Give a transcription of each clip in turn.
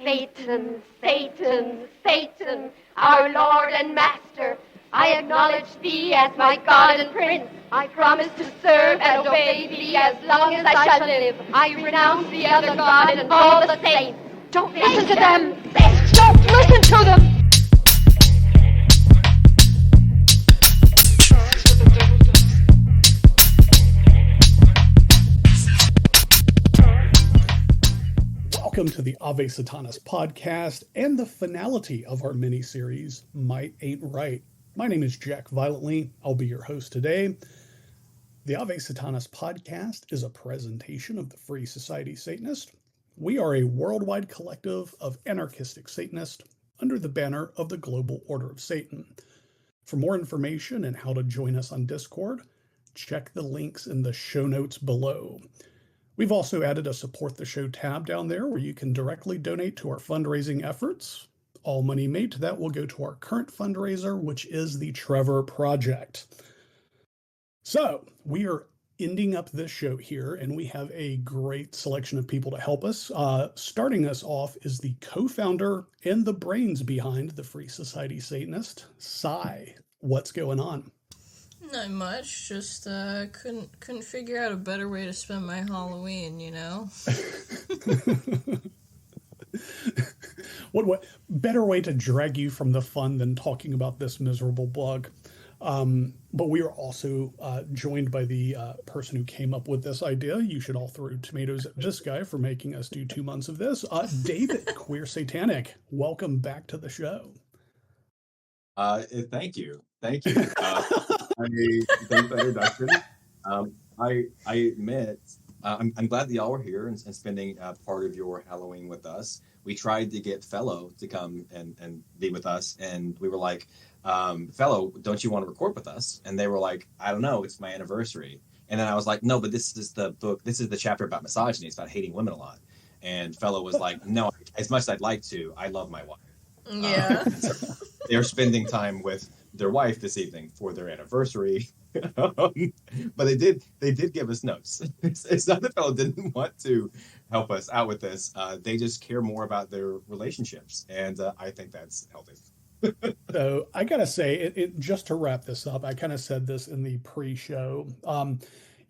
Satan, Satan, Satan, our Lord and Master, I acknowledge thee as my God and Prince. I promise to serve and obey thee as long as I shall live. I renounce the other God and all the saints. Don't listen to them! Don't listen to them! Welcome to the ep6 podcast and the finality of our mini-series, Might Ain't Right. My name is Jack Violently. I'll be your host today. The ep6 podcast is a presentation of the Free Society Satanist. We are a worldwide collective of anarchistic Satanists under the banner of the Global Order of Satan. For more information and how to join us on Discord, check the links in the show notes below. We've also added a support the show tab down there where you can directly donate to our fundraising efforts. All money made to that will go to our current fundraiser, which is the Trevor Project. So we are ending up this show here, and we have a great selection of people to help us. Starting us off is the co-founder and the brains behind the Free Society Satanist, Cy. What's going on? Not much, just couldn't figure out a better way to spend my Halloween, you know? What better way to drag you from the fun than talking about this miserable bug? But we are also joined by the person who came up with this idea. You should all throw tomatoes at this guy for making us do 2 months of this. David, Queer Satanic, welcome back to the show. Thank you. Thank you. Thanks for the introduction. I admit, I'm glad that y'all were here and spending part of your Halloween with us. We tried to get Fellow to come and be with us, and we were like, Fellow, don't you want to record with us? And they were like, I don't know, it's my anniversary. And then I was like, no, but this is the book, this is the chapter about misogyny, it's about hating women a lot. And Fellow was like, no, as much as I'd like to, I love my wife. Yeah. So they're spending time with their wife this evening for their anniversary. But they did give us notes. It's not that Fellow didn't want to help us out with this. They just care more about their relationships, and I think that's healthy. So I gotta say, just to wrap this up, I kind of said this in the pre-show.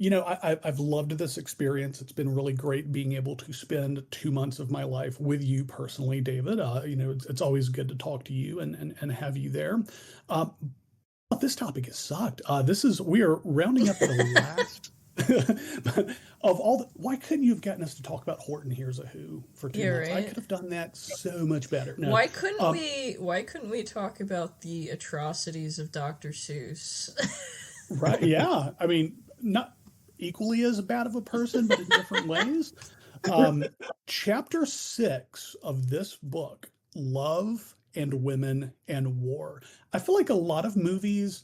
I've loved this experience. It's been really great being able to spend 2 months of my life with you personally, David. It's always good to talk to you and have you there. But this topic has sucked. We are rounding up the last. Why couldn't you have gotten us to talk about Horton Hears a Who for 2 months? Right. I could have done that so much better. No. Why couldn't we talk about the atrocities of Dr. Seuss? Right, yeah. I mean, not equally as bad of a person, but in different ways. Chapter 6 of this book, Love and Women and War. I feel like a lot of movies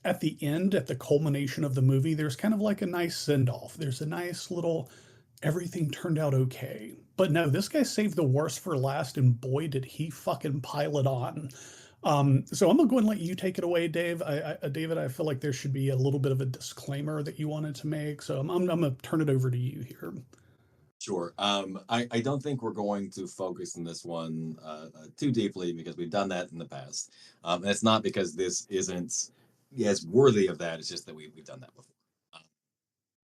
at the end, at the culmination of the movie, there's kind of like a nice send-off. There's a nice little, everything turned out okay. But no, this guy saved the worst for last, and boy, did he fucking pile it on. So I'm gonna go and let you take it away, Dave. David, I feel like there should be a little bit of a disclaimer that you wanted to make. So I'm gonna turn it over to you here. Sure. I don't think we're going to focus on this one too deeply because we've done that in the past. And it's not because this isn't as worthy of that. It's just that we've done that before.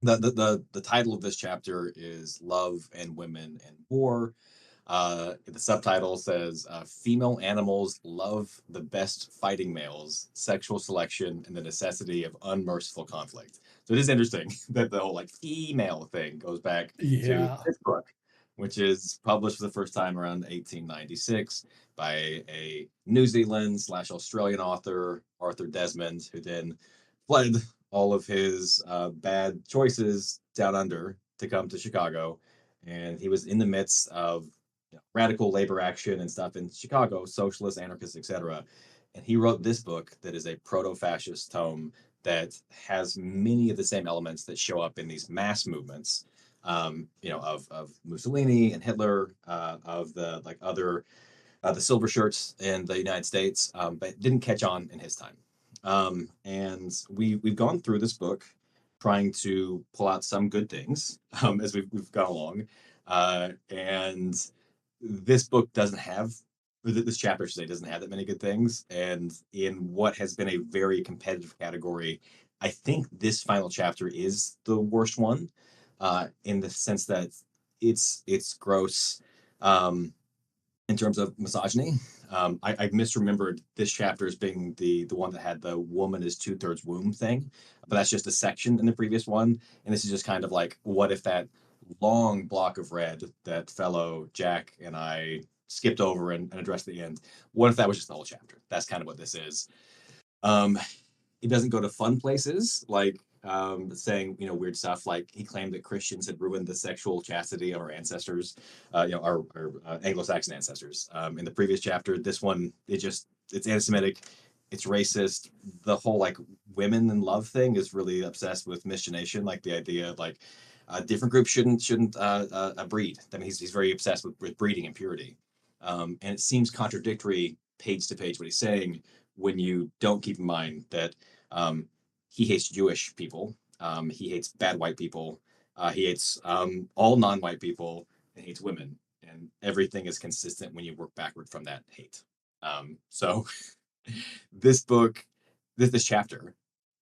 The title of this chapter is Love and Women and War. The subtitle says, Female Animals Love the Best Fighting Males, Sexual Selection, and the Necessity of Unmerciful Conflict. So it is interesting that the whole female thing goes back to this book, which is published for the first time around 1896 by a New Zealand/Australian author, Arthur Desmond, who then fled all of his bad choices down under to come to Chicago. And he was in the midst of radical labor action and stuff in Chicago, socialists, anarchists, etc. And he wrote this book that is a proto-fascist tome that has many of the same elements that show up in these mass movements, of Mussolini and Hitler, of the the silver shirts in the United States, but didn't catch on in his time. And we've gone through this book trying to pull out some good things as we've gone along, and this book doesn't have, this chapter, I should say, doesn't have that many good things. And in what has been a very competitive category, I think this final chapter is the worst one, in the sense that it's gross in terms of misogyny. I misremembered this chapter as being the one that had the woman is 2/3 womb thing, but that's just a section in the previous one. And this is just kind of like, what if that long block of red that fellow Jack and I skipped over and addressed at the end, what if that was just the whole chapter? That's kind of what this is. Um, it doesn't go to fun places like saying weird stuff like he claimed that Christians had ruined the sexual chastity of our ancestors, our Anglo-Saxon ancestors. In the previous chapter, this one it's anti-Semitic, it's racist. The whole like women and love thing is really obsessed with miscegenation, like the idea of like different groups shouldn't breed. I mean, he's very obsessed with breeding and purity, and it seems contradictory page to page what he's saying when you don't keep in mind that he hates Jewish people, he hates bad white people, he hates all non-white people, and hates women, and everything is consistent when you work backward from that hate. So this book, this chapter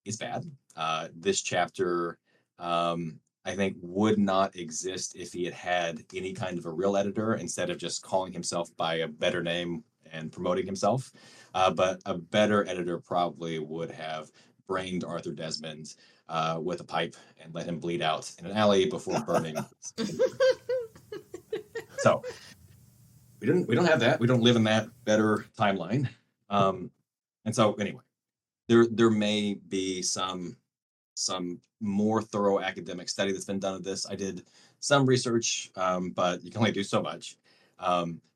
is bad. This chapter, I think, would not exist if he had had any kind of a real editor instead of just calling himself by a better name and promoting himself. But a better editor probably would have brained Arthur Desmond with a pipe and let him bleed out in an alley before burning. So we don't have that. We don't live in that better timeline. And so anyway, there may be some more thorough academic study that's been done of this. I did some research, but you can only do so much.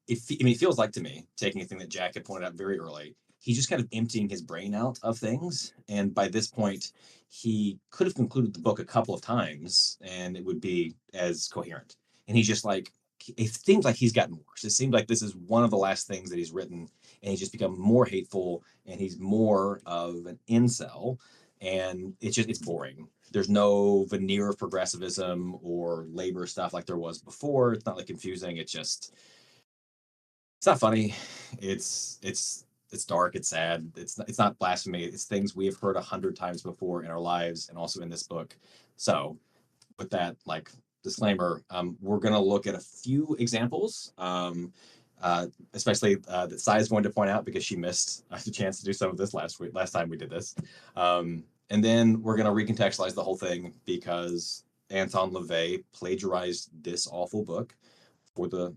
It feels like to me, taking a thing that Jack had pointed out very early, he's just kind of emptying his brain out of things. And by this point, he could have concluded the book a couple of times and it would be as coherent. And he's just like, it seems like he's gotten worse. It seems like this is one of the last things that he's written, and he's just become more hateful, and he's more of an incel, and it's boring. There's no veneer of progressivism or labor stuff like there was before. It's not like confusing. It's not funny. It's dark. It's sad. It's not blasphemy. It's things we have heard 100 times before in our lives and also in this book. So with that, like, disclaimer, we're going to look at a few examples, especially that Sai is going to point out because she missed the chance to do some of this last time we did this. And then we're going to recontextualize the whole thing because Anton Lavey plagiarized this awful book for the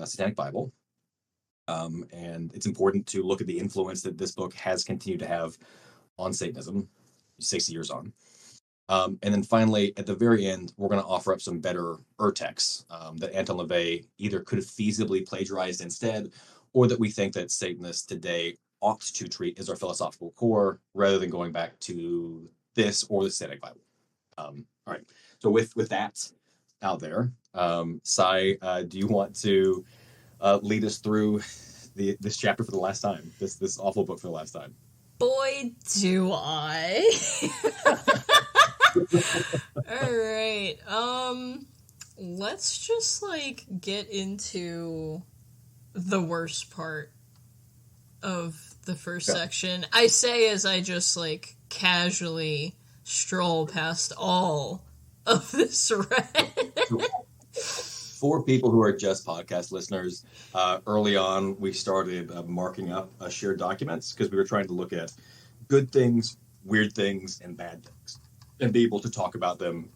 Satanic Bible. And it's important to look at the influence that this book has continued to have on Satanism 60 years on. And then finally, at the very end, we're going to offer up some better texts that Anton Lavey either could have feasibly plagiarized instead, or that we think that Satanists today ought to treat as our philosophical core, rather than going back to this or the Satanic Bible. All right. So with that out there, Sai, do you want to lead us through this chapter for the last time, this awful book for the last time? Boy, do I. All right. Let's just get into the worst part of the first section. I say as I just casually stroll past all of this red. For people who are just podcast listeners, early on we started marking up shared documents because we were trying to look at good things, weird things, and bad things, and be able to talk about them,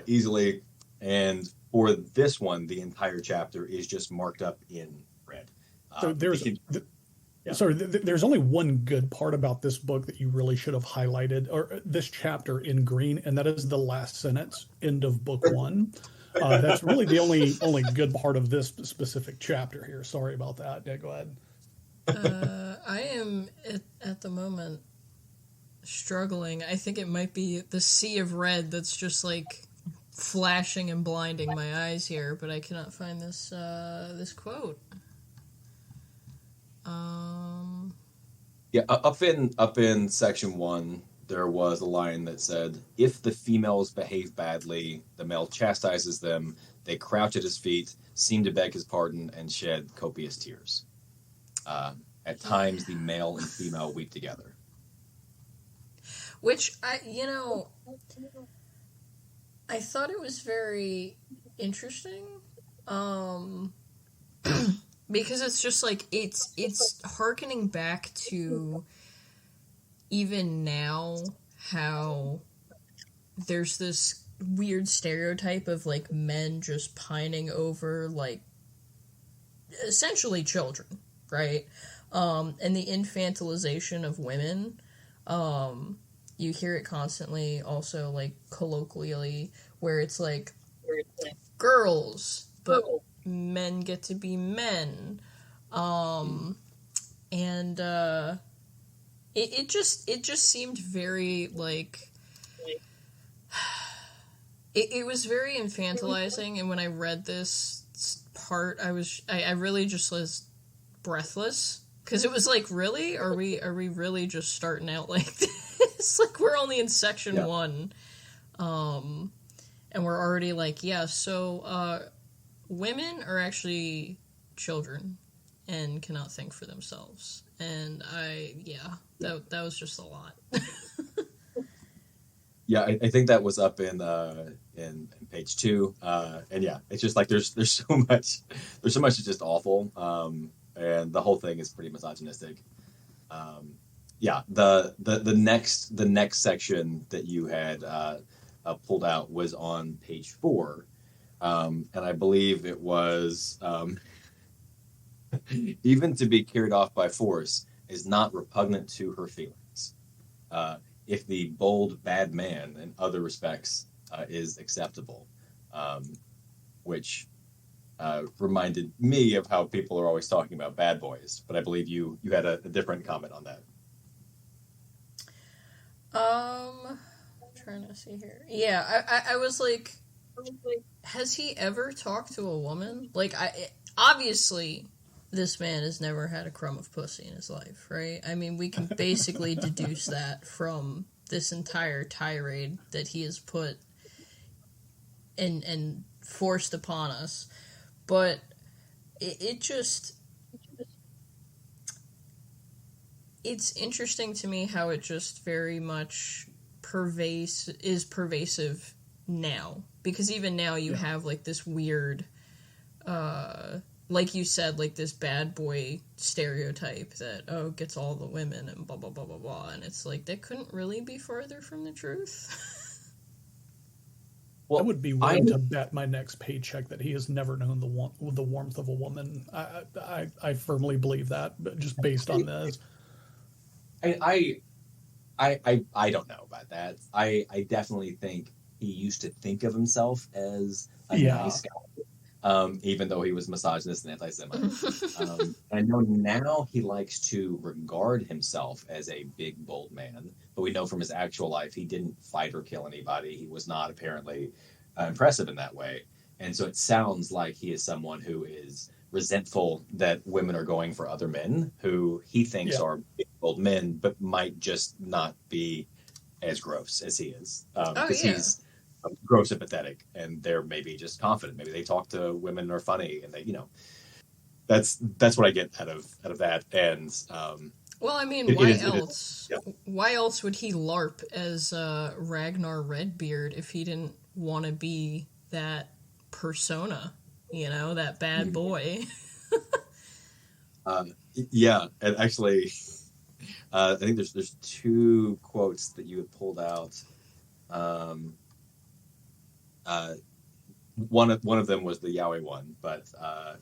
easily. And for this one, the entire chapter is just marked up in red. So there's only one good part about this book that you really should have highlighted, or this chapter in green, and that is the last sentence, end of book one. That's really the only good part of this specific chapter here. Sorry about that. Yeah, go ahead. I am at the moment struggling. I think it might be the sea of red that's just flashing and blinding my eyes here, but I cannot find this this quote. Yeah, up in section 1, there was a line that said, "If the females behave badly, the male chastises them. They crouch at his feet, seem to beg his pardon, and shed copious tears. At times, the male and female weep together. Which, I thought it was very interesting. Because it's just like, it's hearkening back to even now how there's this weird stereotype of, like, men just pining over, like, essentially children, right? And the infantilization of women. You hear it constantly also, like, colloquially, where it's like, girls, but men get to be men. And it just seemed very, like, it was very infantilizing, and when I read this part, I really just was breathless, because it was like, really? Are we really just starting out like this? Like, we're only in section 1. And we're already like, so women are actually children and cannot think for themselves. And that was just a lot. Yeah, I think that was up in page 2, and it's just like there's so much that's just awful, and the whole thing is pretty misogynistic. The next section that you had pulled out was on page 4, and I believe it was even to be carried off by force is not repugnant to her feelings. If the bold bad man in other respects is acceptable, which reminded me of how people are always talking about bad boys, but I believe you had a different comment on that. I'm trying to see here. Yeah, I was like, has he ever talked to a woman? Like, obviously, this man has never had a crumb of pussy in his life, right? I mean, we can basically deduce that from this entire tirade that he has put and forced upon us. But it just... It's interesting to me how it just very much is pervasive now. Because even now you have, like, this weird... like you said, like, this bad boy stereotype that, gets all the women and blah, blah, blah, blah, blah. And it's like, that couldn't really be farther from the truth. Well, I would be willing to bet my next paycheck that he has never known the warmth of a woman. I firmly believe that, but just based on this. I don't know about that. I definitely think he used to think of himself as a nice guy. Even though he was misogynist and anti-Semite. I know now he likes to regard himself as a big, bold man, but we know from his actual life he didn't fight or kill anybody. He was not apparently impressive in that way. And so it sounds like he is someone who is resentful that women are going for other men who he thinks are big, bold men, but might just not be as gross as he is. Because he's gross and pathetic, and they're maybe just confident. Maybe they talk to women are funny, and they, that's what I get out of that. And well, I mean, why else would he LARP as Ragnar Redbeard if he didn't want to be that persona, that bad boy? And actually, I think there's 2 quotes that you had pulled out. One of them was the Yowie one, but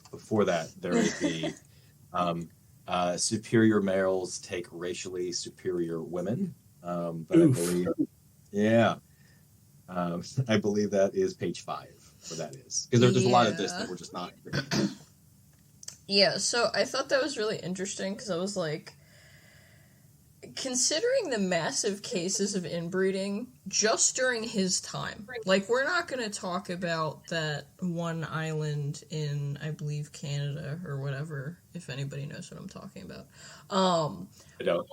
before that, there is the superior males take racially superior women. But I believe, I believe that is page 5. Where that is, because there's a lot of this that we're just not. Yeah, so I thought that was really interesting because I was like, considering the massive cases of inbreeding just during his time, like, we're not going to talk about that one island in, I believe, Canada or whatever, if anybody knows what I'm talking about. I don't.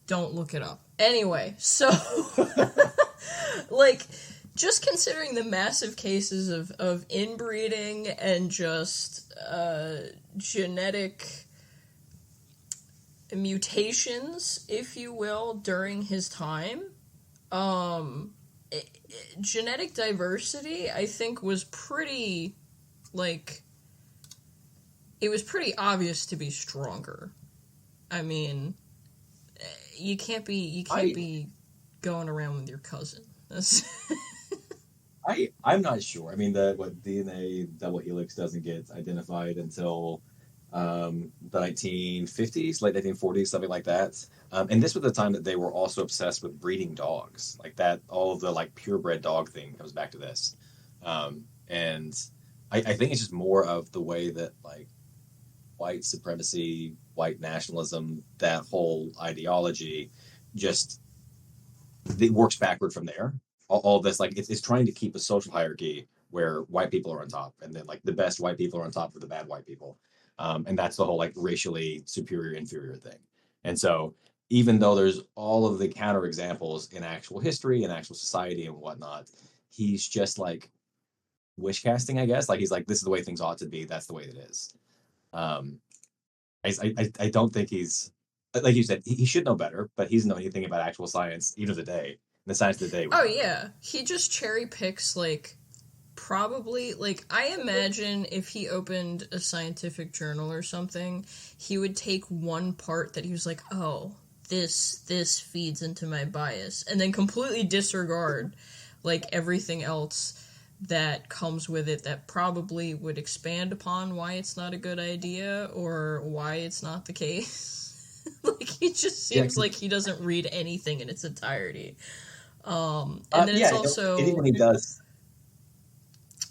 Don't look it up. Anyway, so, like, just considering the massive cases of inbreeding and just genetic mutations, if you will, during his time, genetic diversity, I think, was pretty, like, it was pretty obvious to be stronger. I mean, you can't be going around with your cousin. I'm not sure. I mean, what DNA double helix doesn't get identified until the 1950s, late 1940s, something like that. And this was the time that they were also obsessed with breeding dogs, like that. All of the like purebred dog thing comes back to this, and I think it's just more of the way that like white supremacy, white nationalism, that whole ideology, just it works backward from there. All this, like, it's trying to keep a social hierarchy where white people are on top, and then like the best white people are on top of the bad white people, and that's the whole like racially superior inferior thing. And so, even though there's all of the counter examples in actual history and actual society and whatnot, he's just like wish casting, I guess. Like he's like, this is the way things ought to be. That's the way it is. Um, I don't think he's like you said. He should know better, but he doesn't know anything about actual science, even today. The science of the day. Oh yeah, he just cherry picks like probably like I imagine if he opened a scientific journal or something, he would take one part that he was like, oh, this feeds into my bias, and then completely disregard like everything else that comes with it that probably would expand upon why it's not a good idea or why it's not the case. Like he just seems like he doesn't read anything in its entirety. And then it's also when he does.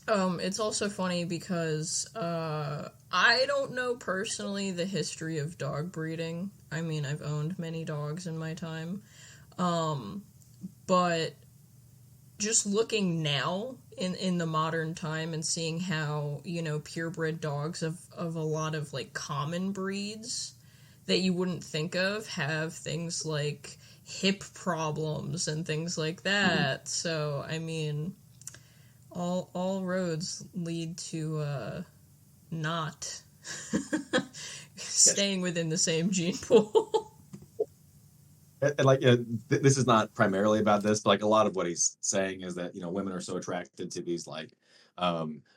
It's also funny because I don't know personally the history of dog breeding. I mean, I've owned many dogs in my time, but just looking now in the modern time and seeing how, you know, purebred dogs of a lot of like common breeds that you wouldn't think of have things like hip problems and things like that. So, I mean, all roads lead to not staying within the same gene pool. And like, this is not primarily about this, but like a lot of what he's saying is that, you know, women are so attracted to these like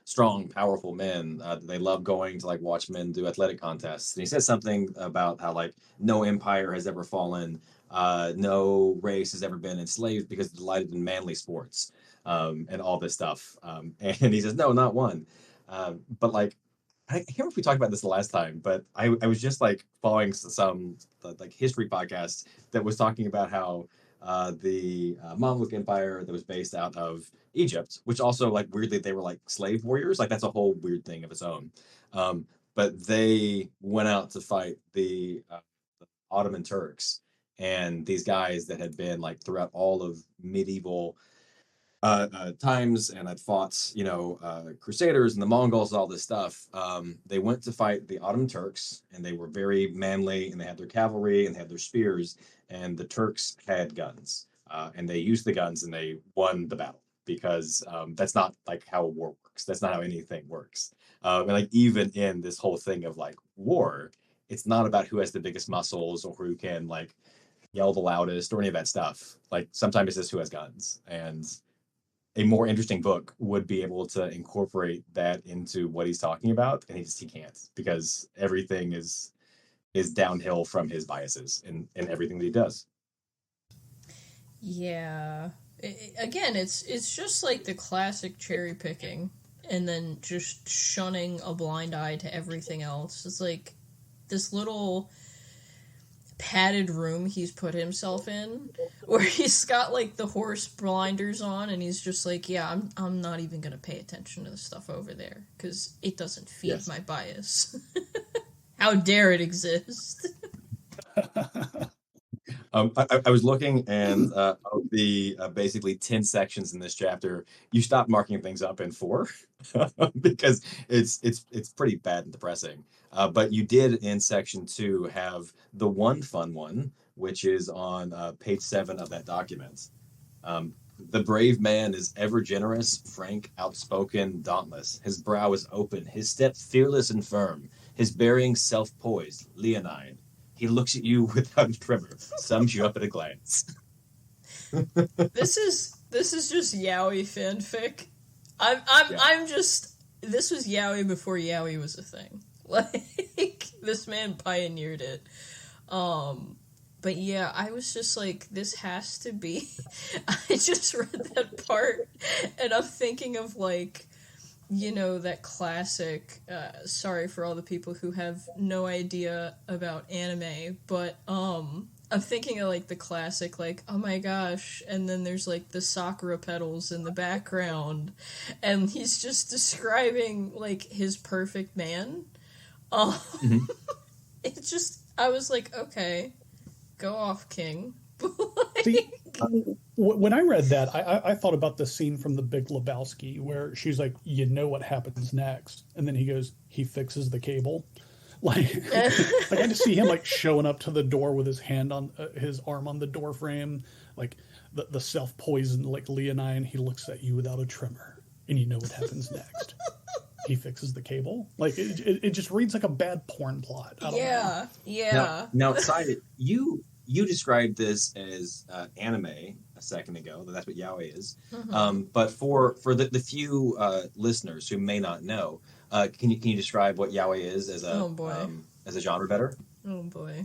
strong, powerful men. They love going to like watch men do athletic contests. And he says something about how like no empire has ever fallen, no race has ever been enslaved because it's delighted in manly sports, and all this stuff. And he says, no, not one. But like, I can't remember if we talked about this the last time, but I was just like following some like history podcasts that was talking about how the Mamluk Empire that was based out of Egypt, which also like weirdly they were like slave warriors, like that's a whole weird thing of its own. But they went out to fight the Ottoman Turks, and these guys that had been like throughout all of medieval times and had fought, you know, Crusaders and the Mongols and all this stuff. They went to fight the Ottoman Turks, and they were very manly, and they had their cavalry and they had their spears, and the Turks had guns, and they used the guns and they won the battle because that's not like how a war works. That's not how anything works. And like even in this whole thing of like war, it's not about who has the biggest muscles or who can like yell the loudest or any of that stuff. Like sometimes it's just who has guns. And a more interesting book would be able to incorporate that into what he's talking about, and he can't, because everything is downhill from his biases in everything that he does. Yeah. Again, it's just like the classic cherry picking and then just shunning a blind eye to everything else. It's like this little padded room he's put himself in where he's got like the horse blinders on and he's just like, yeah, I'm not even gonna pay attention to the stuff over there because it doesn't feed my bias. How dare it exist? I was looking, and of the basically 10 sections in this chapter, you stopped marking things up in 4 because it's pretty bad and depressing. But you did in section 2 have the one fun one, which is on page 7 of that document. The brave man is ever generous, frank, outspoken, dauntless. His brow is open, his step fearless and firm, his bearing self-poised, leonine. He looks at you without a tremor, sums you up at a glance. This is just yaoi fanfic. This was yaoi before yaoi was a thing. Like, this man pioneered it. But yeah, I was just like, this has to be. I just read that part, and I'm thinking of, like, you know, that classic, sorry for all the people who have no idea about anime, but, I'm thinking of, like, the classic, like, oh my gosh, and then there's, like, the sakura petals in the background, and he's just describing, like, his perfect man. It's just, I was like, okay, go off, King. Like, See, when I read that, I thought about the scene from The Big Lebowski where she's like, you know what happens next, and then he goes, he fixes the cable. Like I just see him like showing up to the door with his hand on his arm on the door frame, like the self-poisoned like leonine. He looks at you without a tremor, and you know what happens next. He fixes the cable. Like it just reads like a bad porn plot. I don't know. Yeah. Now, Simon, you described this as anime a second ago. That's what yaoi is. Mm-hmm. But for the few listeners who may not know, can you describe what yaoi is as a genre better? Oh boy.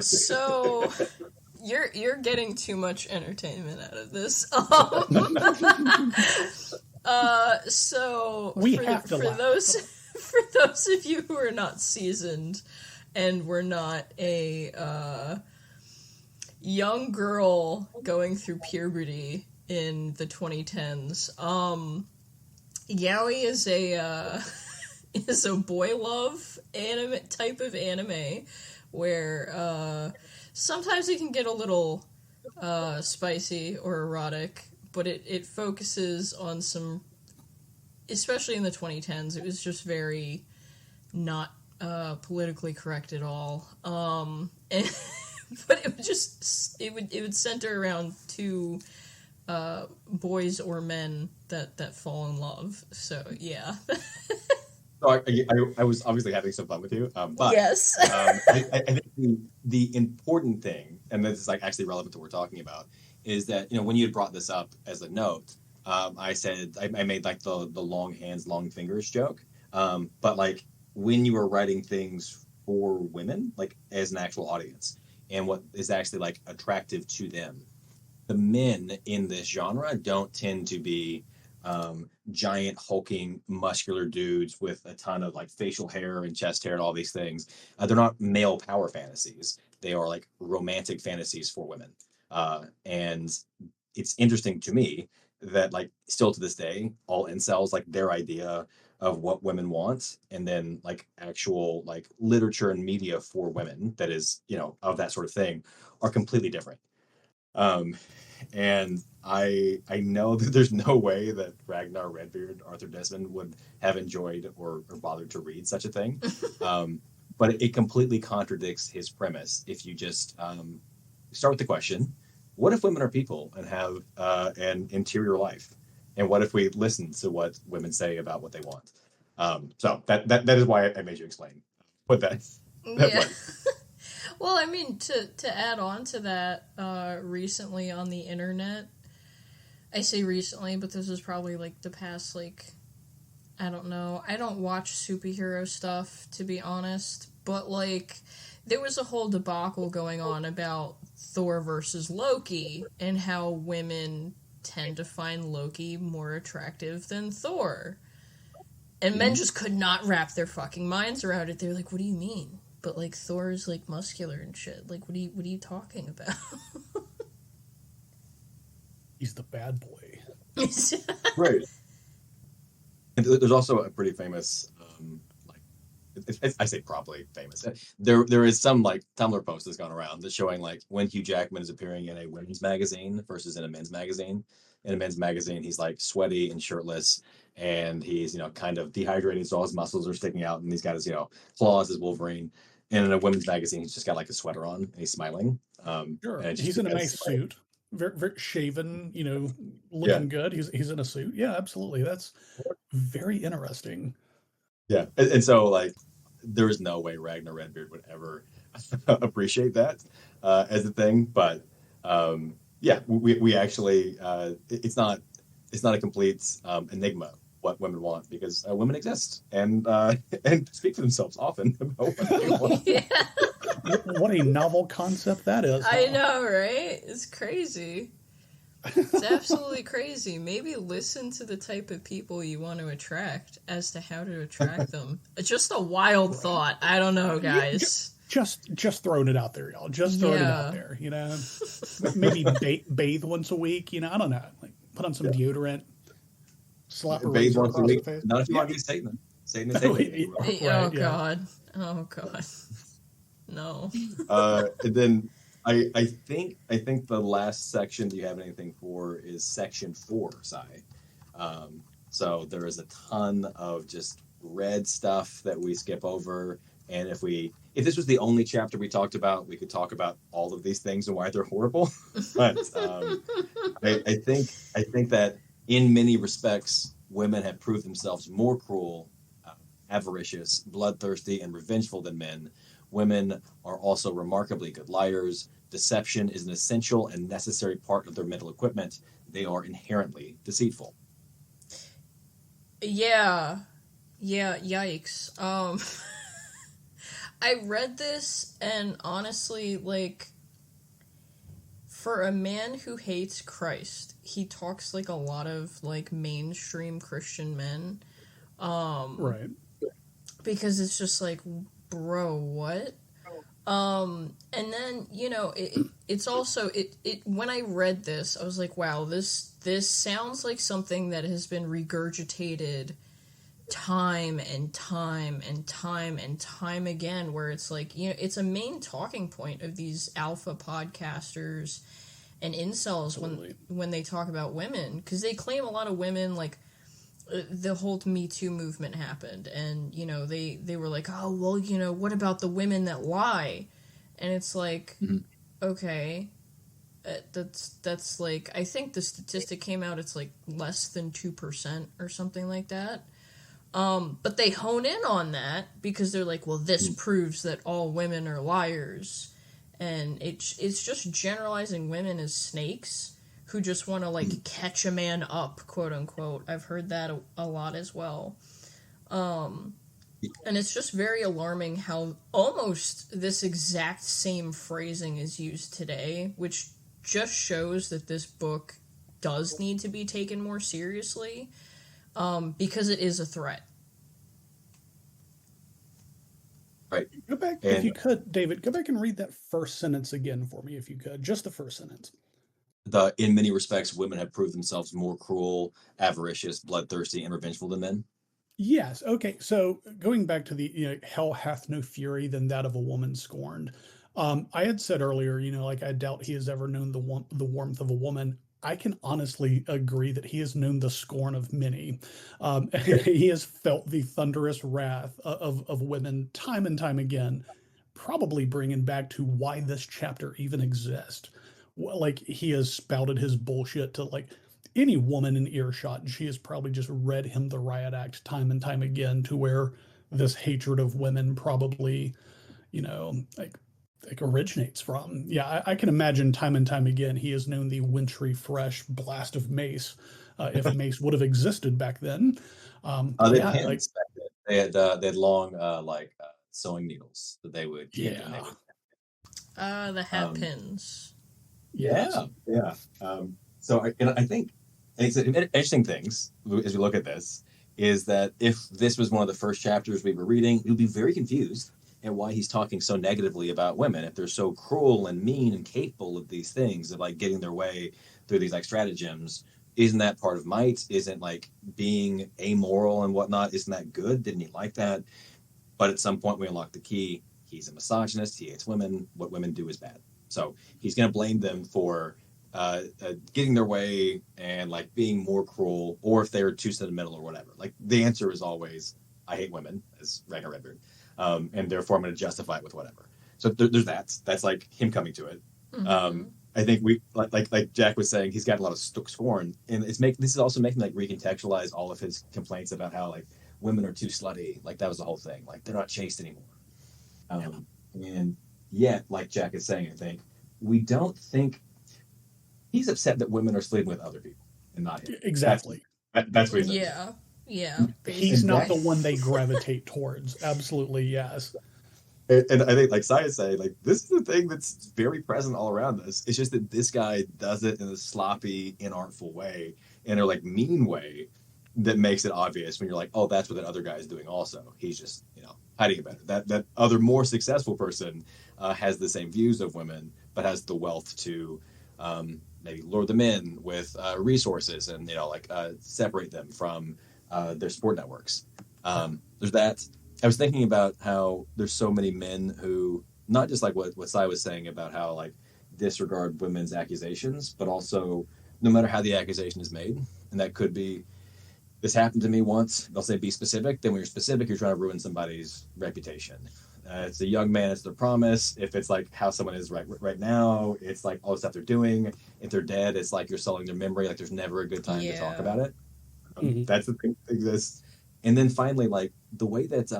So you're getting too much entertainment out of this. So for those of you who are not seasoned and were not a young girl going through puberty in the 2010s, yaoi is a boy love anime type of anime where sometimes it can get a little spicy or erotic, but it focuses on some, especially in the 2010s, it was just very not politically correct at all. But it would just it would center around two boys or men that fall in love. So yeah. So I was obviously having some fun with you, but yes. I think the important thing, and this is like actually relevant to what we're talking about, is that, you know, when you had brought this up as a note, I said I made like the long hands, long fingers joke, but like when you were writing things for women, like as an actual audience, and what is actually like attractive to them, the men in this genre don't tend to be giant hulking muscular dudes with a ton of like facial hair and chest hair and all these things. They're not male power fantasies. They are like romantic fantasies for women. And it's interesting to me that like still to this day, all incels, like their idea of what women want, and then like actual like literature and media for women that is, you know, of that sort of thing, are completely different. And I know that there's no way that Ragnar Redbeard, Arthur Desmond, would have enjoyed or bothered to read such a thing. But it completely contradicts his premise if you just start with the question, what if women are people and have an interior life? And what if we listen to what women say about what they want? So that is why I made you explain what that was. Well, I mean, to add on to that, recently on the internet, I say recently, but this was probably like the past, like, I don't know. I don't watch superhero stuff, to be honest, but like, there was a whole debacle going on about Thor versus Loki and how women tend to find Loki more attractive than Thor. And men just could not wrap their fucking minds around it. They're like, what do you mean? But like Thor's like muscular and shit. Like what are you talking about? He's the bad boy. Right. And there's also a pretty famous I say probably famous. There is some like Tumblr post that's gone around that's showing like when Hugh Jackman is appearing in a women's magazine versus in a men's magazine. In a men's magazine, he's like sweaty and shirtless, and he's, you know, kind of dehydrated, so all his muscles are sticking out, and he's got his, you know, claws as Wolverine. And in a women's magazine, he's just got like a sweater on, and he's smiling. Sure, and he's in a nice suit. very, very shaven, Yeah. looking good. He's in a suit. Yeah, absolutely. That's very interesting. Yeah. And so like there is no way Ragnar Redbeard would ever appreciate that as a thing. But yeah, we actually it's not a complete enigma what women want, because women exist and and speak for themselves often about what they want. Yeah, What a novel concept that is. I Huh? know, right? It's crazy. It's absolutely crazy. Maybe listen to the type of people you want to attract as to how to attract them. It's just a wild thought. I don't know, guys. Just throwing it out there, y'all. Just throwing it out there. Maybe bathe once a week. I don't know. Like put on some deodorant, slap a Bathe razor once a across the week. face. Not if you want to be Satan. Satan is Satan. Right, Oh yeah. God. Oh God. No. And then I think the last section you have anything for is section 4, Sai. So there is a ton of just red stuff that we skip over, and if this was the only chapter we talked about, we could talk about all of these things and why they're horrible. But I think that in many respects, women have proved themselves more cruel, avaricious, bloodthirsty, and revengeful than men. Women are also remarkably good liars. Deception is an essential and necessary part of their mental equipment. They are inherently deceitful. Yeah. Yikes. I read this, and honestly, like, for a man who hates Christ, he talks like a lot of like mainstream Christian men. Right. Because it's just like, bro, what? And then, it's also when I read this, I was like, wow, this sounds like something that has been regurgitated time and time and time and time again, where it's like, it's a main talking point of these alpha podcasters and incels when they talk about women, because they claim a lot of women, like, the whole Me Too movement happened, and they were like, oh well, what about the women that lie? And it's like, okay, that's like, I think the statistic came out, it's like less than 2% or something like that. But they hone in on that because they're like, well, this proves that all women are liars, and it's just generalizing women as snakes who just want to, like, catch a man up, quote unquote. I've heard that a lot as well. And it's just very alarming how almost this exact same phrasing is used today, which just shows that this book does need to be taken more seriously, because it is a threat. Right. Go back, if you could, David, go back and read that first sentence again for me, if you could. Just the first sentence. In many respects, women have proved themselves more cruel, avaricious, bloodthirsty, and revengeful than men. Yes. Okay. So going back to the, hell hath no fury than that of a woman scorned. I had said earlier, like, I doubt he has ever known the warmth of a woman. I can honestly agree that he has known the scorn of many. He has felt the thunderous wrath of women time and time again, probably bringing back to why this chapter even exists. Like, he has spouted his bullshit to, like, any woman in earshot, and she has probably just read him the riot act time and time again, to where this hatred of women probably, like originates from. Yeah, I can imagine time and time again he has known the wintry fresh blast of mace, if mace would have existed back then. They had pins back then. They had long sewing needles that they would keep, and they would The hat pins. Yeah. So I think it's interesting things as we look at this is that if this was one of the first chapters we were reading, you'd be very confused at why he's talking so negatively about women, if they're so cruel and mean and capable of these things, of like getting their way through these like stratagems. Isn't that part of might? Isn't like being amoral and whatnot? Isn't that good? Didn't he like that? But at some point we unlock the key. He's a misogynist. He hates women. What women do is bad. So he's going to blame them for getting their way and like being more cruel, or if they're too sentimental or whatever. Like the answer is always, I hate women, as Ragnar Redbeard, and therefore I'm going to justify it with whatever. So there's that. That's like him coming to it. I think we like Jack was saying, he's got a lot of scorn, and this is also making like recontextualize all of his complaints about how like women are too slutty. Like that was the whole thing. Like they're not chaste anymore. And yet, like Jack is saying, I think we don't think he's upset that women are sleeping with other people and not him. Exactly. That's what he's Yeah. Yeah. He's not the basically. one they gravitate towards. Absolutely, yes. And I think, like Sai is saying, like this is the thing that's very present all around us. It's just that this guy does it in a sloppy, inartful way, in a like mean way, that makes it obvious when you're like, oh, that's what that other guy is doing. Also, he's just hiding it better. That other more successful person has the same views of women, but has the wealth to maybe lure them in with resources and separate them from their support networks. There's that. I was thinking about how there's so many men who, not just like what Sai was saying about how like disregard women's accusations, but also no matter how the accusation is made, and that could be, this happened to me once, they'll say be specific. Then when you're specific, you're trying to ruin somebody's reputation. It's a young man, it's their promise. If it's like how someone is right now, it's like all the stuff they're doing. If they're dead, it's like you're selling their memory. Like there's never a good time to talk about it. That's the thing that exists. And then finally, like the way that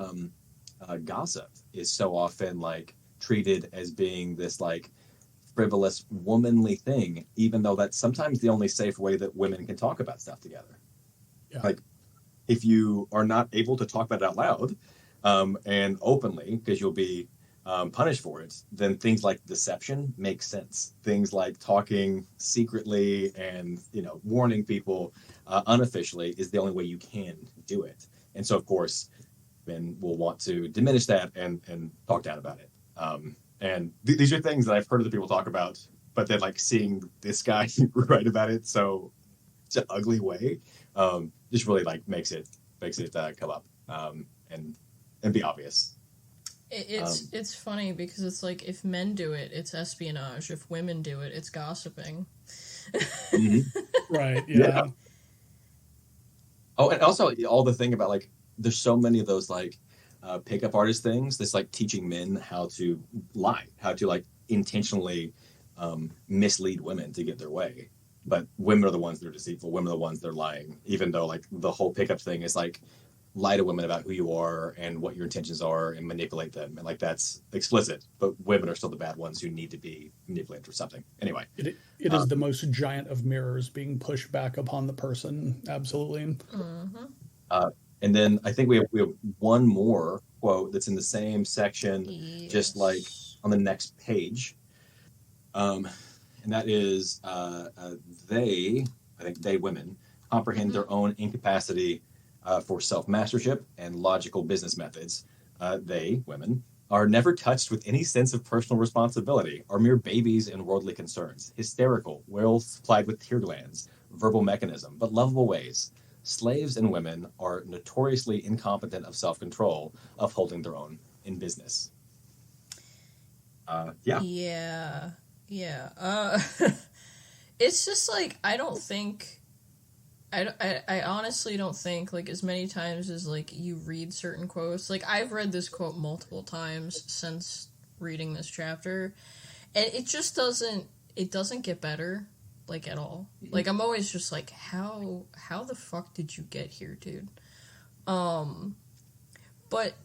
gossip is so often like treated as being this like frivolous womanly thing, even though that's sometimes the only safe way that women can talk about stuff together. Yeah. Like if you are not able to talk about it out loud and openly, because you'll be punished for it, then things like deception make sense. Things like talking secretly and warning people unofficially is the only way you can do it. And so, of course, men will want to diminish that and talk down about it. And these are things that I've heard other people talk about, but then like seeing this guy write about it so it's an ugly way, just really like makes it come up and be obvious. It's funny because it's like if men do it, it's espionage. If women do it, it's gossiping. Right. Yeah. Oh, and also all the thing about like there's so many of those like pickup artist things that's like teaching men how to lie, how to like intentionally mislead women to get their way. But women are the ones that are deceitful. Women are the ones that are lying, even though like the whole pickup thing is like lie to women about who you are and what your intentions are and manipulate them. And like that's explicit, but women are still the bad ones who need to be manipulated or something. Anyway. It is the most giant of mirrors being pushed back upon the person. Absolutely. And then I think we have one more quote that's in the same section, just like on the next page. And that is they women comprehend their own incapacity for self-mastership and logical business methods. They, women, are never touched with any sense of personal responsibility, are mere babies in worldly concerns, hysterical, well supplied with tear glands, verbal mechanism, but lovable ways. Slaves and women are notoriously incompetent of self-control, of holding their own in business. Yeah. It's just like I honestly don't think like as many times as like you read certain quotes. Like I've read this quote multiple times since reading this chapter, and it just doesn't get better. Like at all. Like I'm always just like, how the fuck did you get here, dude? But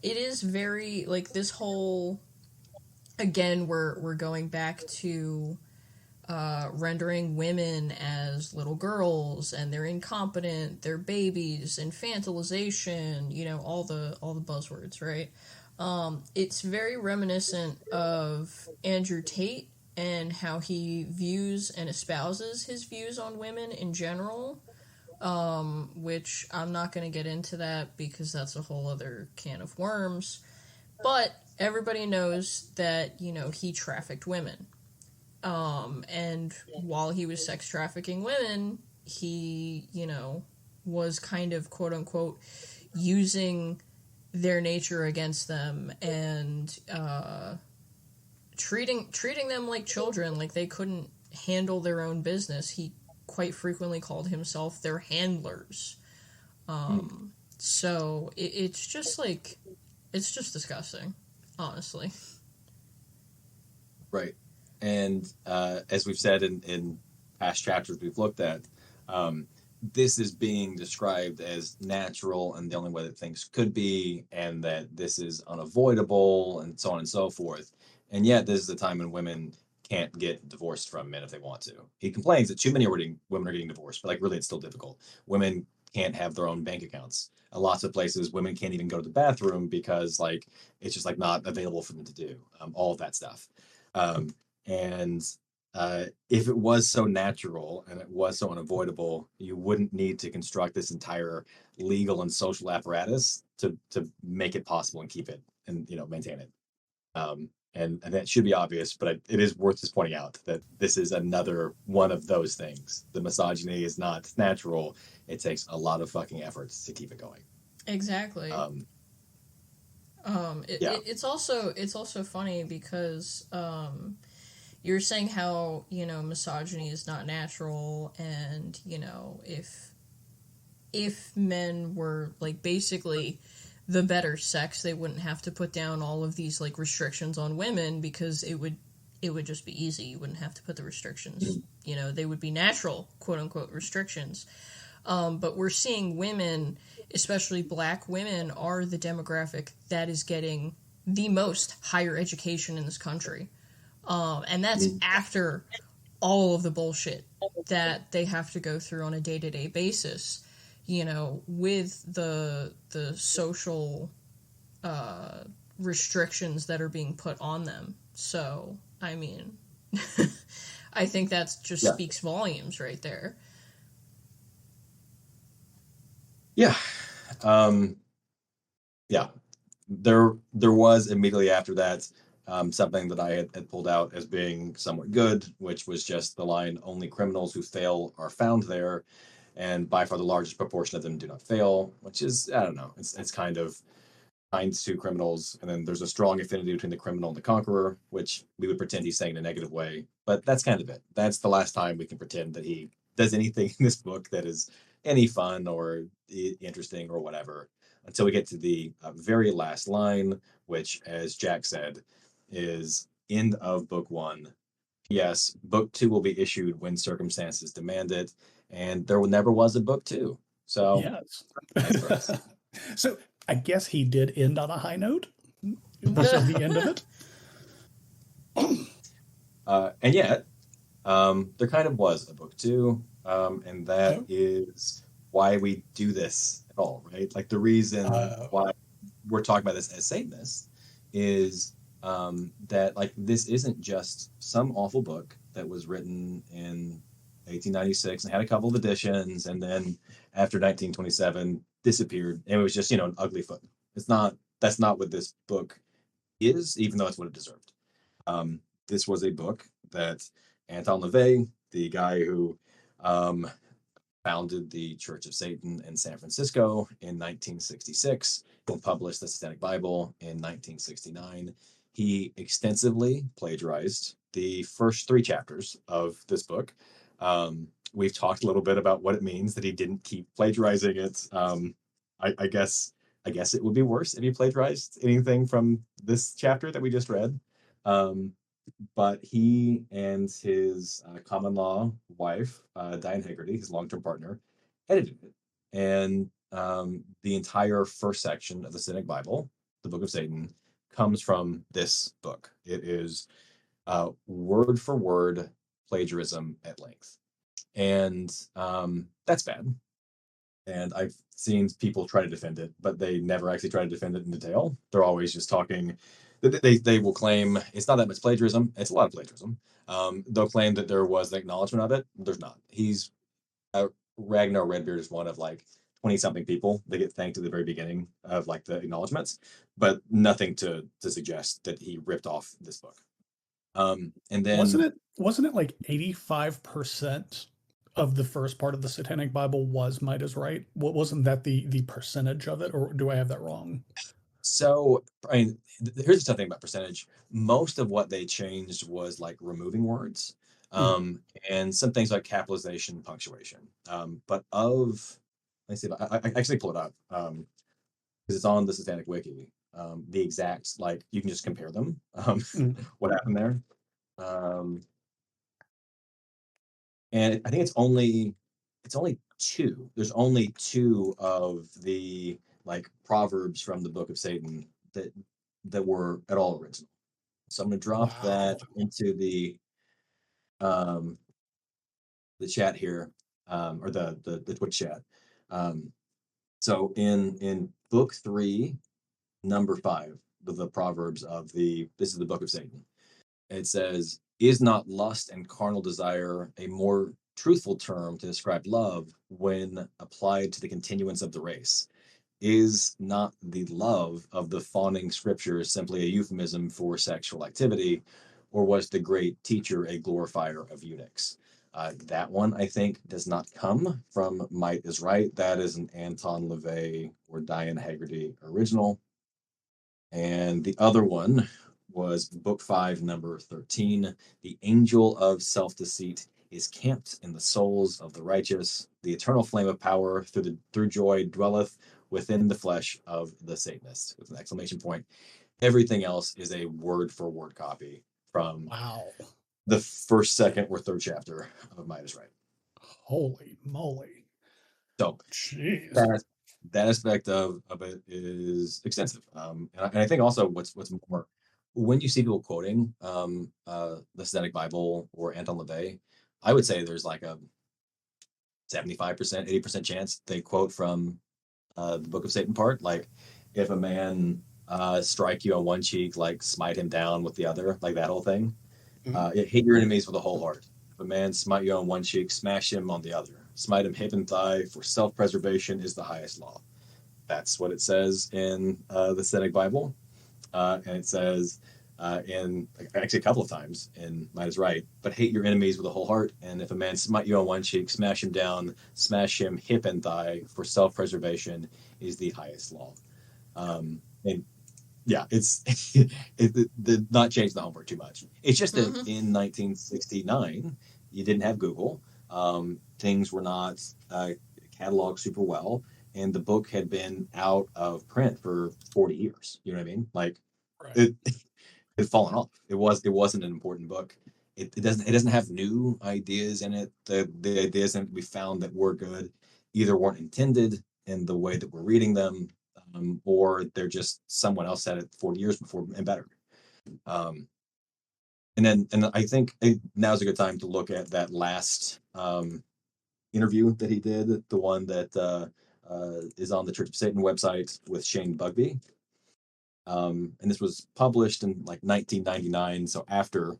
it is very like this whole, again, we're going back to rendering women as little girls and they're incompetent, they're babies, infantilization, all the buzzwords, right? It's very reminiscent of Andrew Tate and how he views and espouses his views on women in general, which I'm not going to get into that because that's a whole other can of worms. But everybody knows that, he trafficked women. And while he was sex trafficking women, he, was kind of, quote unquote, using their nature against them and, treating them like children, like they couldn't handle their own business. He quite frequently called himself their handlers. So it's just like, it's just disgusting, honestly. Right. And as we've said in past chapters we've looked at, this is being described as natural and the only way that things could be, and that this is unavoidable, and so on and so forth. And yet, this is a time when women can't get divorced from men if they want to. He complains that too many women are getting divorced, but like really, it's still difficult. Women can't have their own bank accounts. Lots of places, women can't even go to the bathroom because like it's just like not available for them to do all of that stuff. Um, and if it was so natural and it was so unavoidable, you wouldn't need to construct this entire legal and social apparatus to make it possible and keep it and maintain it. And that should be obvious, but it is worth just pointing out that this is another one of those things. The misogyny is not natural; it takes a lot of fucking efforts to keep it going. Exactly. It's also funny because you're saying how misogyny is not natural, and if men were like basically the better sex, they wouldn't have to put down all of these like restrictions on women because it would just be easy. You wouldn't have to put the restrictions. They would be natural, quote unquote, restrictions. But we're seeing women, especially black women, are the demographic that is getting the most higher education in this country. And that's after all of the bullshit that they have to go through on a day-to-day basis, with the social restrictions that are being put on them. So, I mean, I think that just speaks volumes right there. Yeah. Yeah. There was immediately after that something that I had pulled out as being somewhat good, which was just the line, "Only criminals who fail are found there, and by far the largest proportion of them do not fail," which is, I don't know, it's kind of kind to criminals, and then there's a strong affinity between the criminal and the conqueror, which we would pretend he's saying in a negative way, but that's kind of it. That's the last time we can pretend that he does anything in this book that is any fun or interesting or whatever, until we get to the very last line, which, as Jack said, is end of book one. Yes, book two will be issued when circumstances demand it, and there never was a book two. So yes. that's for us. So I guess he did end on a high note. This is the end of it. And yet, there kind of was a book two, and that is why we do this at all, right? Like the reason why we're talking about this as Satanists is that like this isn't just some awful book that was written in 1896 and had a couple of editions, and then after 1927 disappeared, and it was just an ugly footnote. That's not what this book is, even though it's what it deserved. This was a book that Anton Lavey, the guy who founded the Church of Satan in San Francisco in 1966 and published the Satanic Bible in 1969. He extensively plagiarized the first 3 chapters of this book. We've talked a little bit about what it means that he didn't keep plagiarizing it. I guess it would be worse if he plagiarized anything from this chapter that we just read. But he and his common law wife, Diane Haggerty, his long-term partner, edited it. And the entire first section of the Satanic Bible, the Book of Satan, comes from this book. It is word for word plagiarism at length. And that's bad. And I've seen people try to defend it, but they never actually try to defend it in detail. They're always just talking. They will claim it's not that much plagiarism. It's a lot of plagiarism. They'll claim that there was an acknowledgement of it. There's not. Ragnar Redbeard is one of like 20-something people that get thanked at the very beginning of like the acknowledgements, but nothing to suggest that he ripped off this book. And then wasn't it like 85% of the first part of the Satanic Bible was might is right? Wasn't that the percentage of it, or do I have that wrong? So, I mean, here's the tough thing about percentage. Most of what they changed was like removing words, and some things like capitalization, punctuation. But let's see, I actually pull it up because it's on the Satanic Wiki. The exact, like, you can just compare them. What happened there? And I think it's only two. There's only two of the like proverbs from the Book of Satan that were at all original. So I'm going to drop that Wow. into um, the chat here, or the Twitch chat. So in book 3, number 5, the proverbs of this is the Book of Satan. It says, "Is not lust and carnal desire a more truthful term to describe love when applied to the continuance of the race? Is not the love of the fawning scriptures simply a euphemism for sexual activity, or was the great teacher a glorifier of eunuchs?" That one, I think, does not come from Might is Right. That is an Anton Lavey or Diane Haggerty original. And the other one was book 5, number 13. "The angel of self-deceit is camped in the souls of the righteous. The eternal flame of power through joy dwelleth within the flesh of the Satanist," with an exclamation point. Everything else is a word for word copy from Wow. the first, second, or third chapter of Might is Right. Holy moly. So Jeez. that aspect of it is extensive. And I think also what's more, when you see people quoting the Satanic Bible or Anton LaVey, I would say there's like a 75%, 80% chance they quote from the Book of Satan part. Like, if a man strike you on one cheek, like smite him down with the other, like that whole thing. Hate your enemies with a whole heart. If a man smite you on one cheek, smash him on the other. Smite him hip and thigh, for self-preservation is the highest law. That's what it says in the Satanic Bible. And it says in actually a couple of times in Might is Right, "But hate your enemies with a whole heart. And if a man smite you on one cheek, smash him down, smash him hip and thigh, for self-preservation is the highest law." And yeah, it did not change the homework too much. It's just that in 1969, you didn't have Google. Things were not cataloged super well, and the book had been out of print for 40 years. You know what I mean? Like, Right. it had fallen off. It wasn't an important book. It doesn't have new ideas in it. The ideas that we found that were good either weren't intended in the way that we're reading them, or they're just someone else said it 40 years before and better. Um, and I think now's a good time to look at that last interview that he did, the one that is on the Church of Satan website with Shane Bugbee. And this was published in like 1999, so after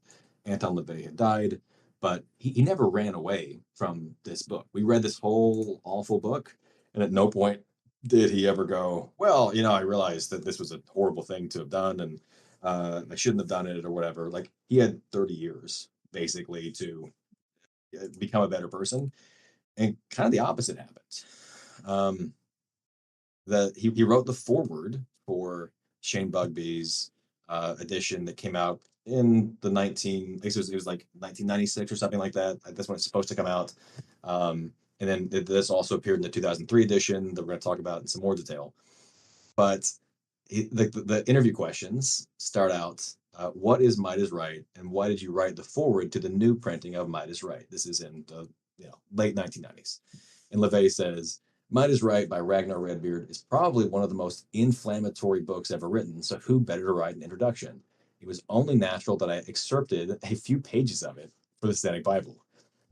Anton LaVey had died. But he never ran away from this book. We read this whole awful book, and at no point did he ever go, "Well, I realized that this was a horrible thing to have done, and I shouldn't have done it," or whatever. Like, he had 30 years basically to become a better person, and kind of the opposite happened. Um, he wrote the foreword for Shane Bugby's edition that came out in the I think it was like 1996 or something like that. That's when it's supposed to come out. And then this also appeared in the 2003 edition that we're going to talk about in some more detail. But the interview questions start out, "What is Might is Right, and why did you write the foreword to the new printing of Might is Right?" This is in the late 1990s. And LaVey says, "Might is Right by Ragnar Redbeard is probably one of the most inflammatory books ever written, so who better to write an introduction? It was only natural that I excerpted a few pages of it for the Satanic Bible.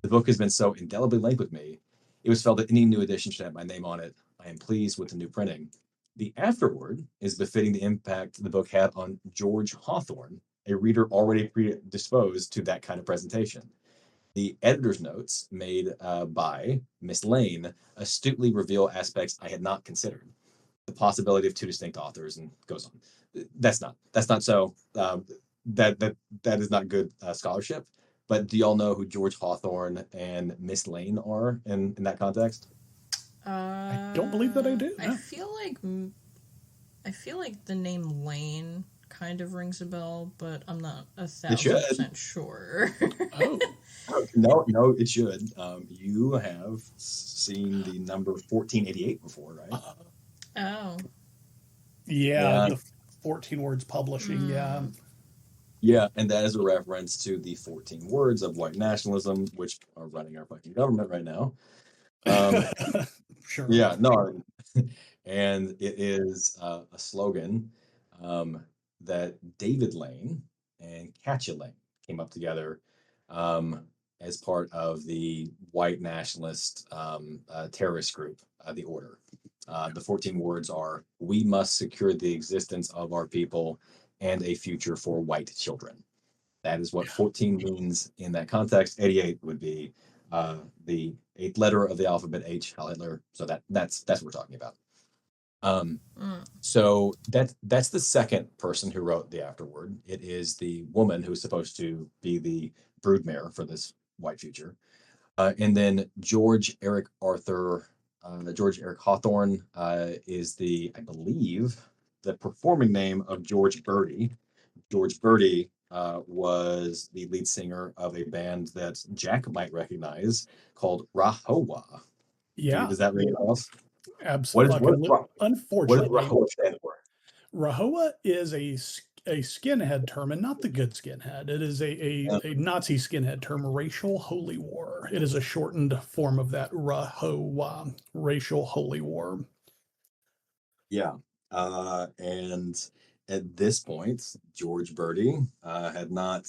The book has been so indelibly linked with me, it was felt that any new edition should have my name on it. I am pleased with the new printing. The afterword is befitting the impact the book had on George Hawthorne, a reader already predisposed to that kind of presentation. The editor's notes made by Miss Lane astutely reveal aspects I had not considered. The possibility of two distinct authors," and goes on. That's not so. That is not good scholarship. But do y'all know who George Hawthorne and Miss Lane are in that context? I don't believe that I do. I No. feel like the name Lane kind of rings a bell, but I'm not It 1,000% sure. Oh. No, it should. You have seen the number 1488 before, right? Oh. Yeah, Yeah. the 14 Words Publishing. Yeah. Yeah, and that is a reference to the 14 words of white nationalism, which are running our fucking government right now. Sure. Yeah, no, and it is a slogan that David Lane and Katya Lane came up together um, as part of the white nationalist terrorist group, the Order. The 14 words are: "We must secure the existence of our people and a future for white children." That is what 14 means in that context. 88 would be the eighth letter of the alphabet H, Heil Hitler. So that's what we're talking about. So that's the second person who wrote the afterword. It is the woman who's supposed to be the broodmare for this white future. And then George Eric Hawthorne is I believe, the performing name of George Birdie. George Birdie was the lead singer of a band that Jack might recognize called Rahowa. Yeah, Does that ring a bell? absolutely. What does Unfortunately, Rahowa stand for? Rahowa is a skinhead term, and not the good skinhead. It is a Nazi skinhead term, racial holy war. It is a shortened form of that, Rahowa, racial holy war. Yeah. And at this point, George Birdie had not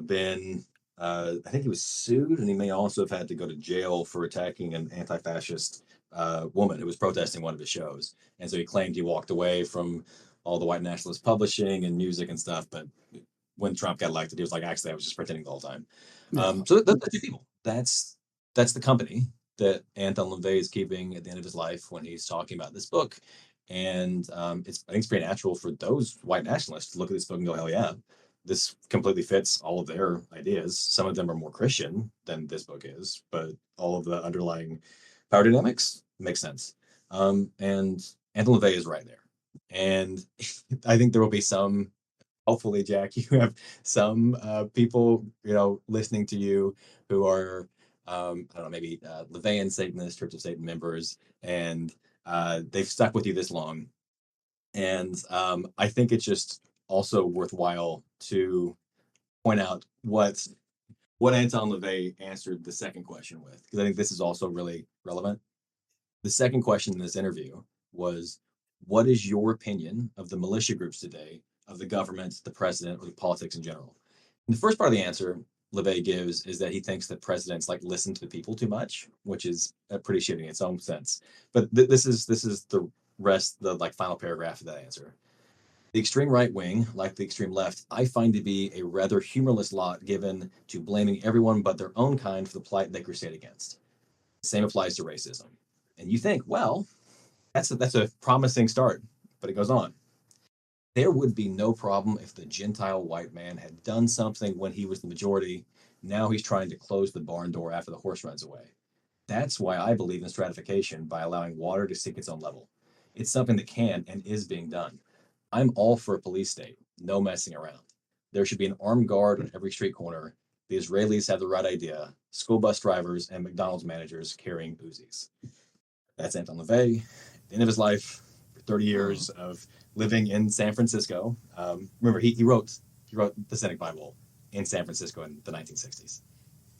been, I think he was sued, and he may also have had to go to jail for attacking an anti fascist woman who was protesting one of his shows. And so he claimed he walked away from all the white nationalist publishing and music and stuff. But when Trump got elected, he was like, actually, I was just pretending the whole time. Yeah. So that's two people. That's the company that Anton Lavey is keeping at the end of his life when he's talking about this book. And I think it's pretty natural for those white nationalists to look at this book and go, hell yeah, this completely fits all of their ideas. Some of them are more Christian than this book is, but all of the underlying power dynamics make sense. And Anton Lavey is right there. And I think there will be some, hopefully, Jack, you have some people, listening to you who are, I don't know, maybe Levian Satanists, Church of Satan members, and they've stuck with you this long. And I think it's just also worthwhile to point out what Anton Lavey answered the second question with, because I think this is also really relevant. The second question in this interview was, what is your opinion of the militia groups today, of the government, the president, or the politics in general? And the first part of the answer Lavey gives is that he thinks that presidents listen to the people too much, which is pretty shitty in its own sense. But this is the rest, the final paragraph of that answer. The extreme right wing, like the extreme left, I find to be a rather humorless lot given to blaming everyone but their own kind for the plight they crusade against. The same applies to racism. And you think, well, that's a promising start, but it goes on. There would be no problem if the Gentile white man had done something when he was the majority. Now he's trying to close the barn door after the horse runs away. That's why I believe in stratification by allowing water to seek its own level. It's something that can and is being done. I'm all for a police state, no messing around. There should be an armed guard on every street corner. The Israelis have the right idea. School bus drivers and McDonald's managers carrying Uzis. That's Anton Lavey. At the end of his life, for 30 years of living in San Francisco. Remember, he wrote the Satanic Bible in San Francisco in the 1960s.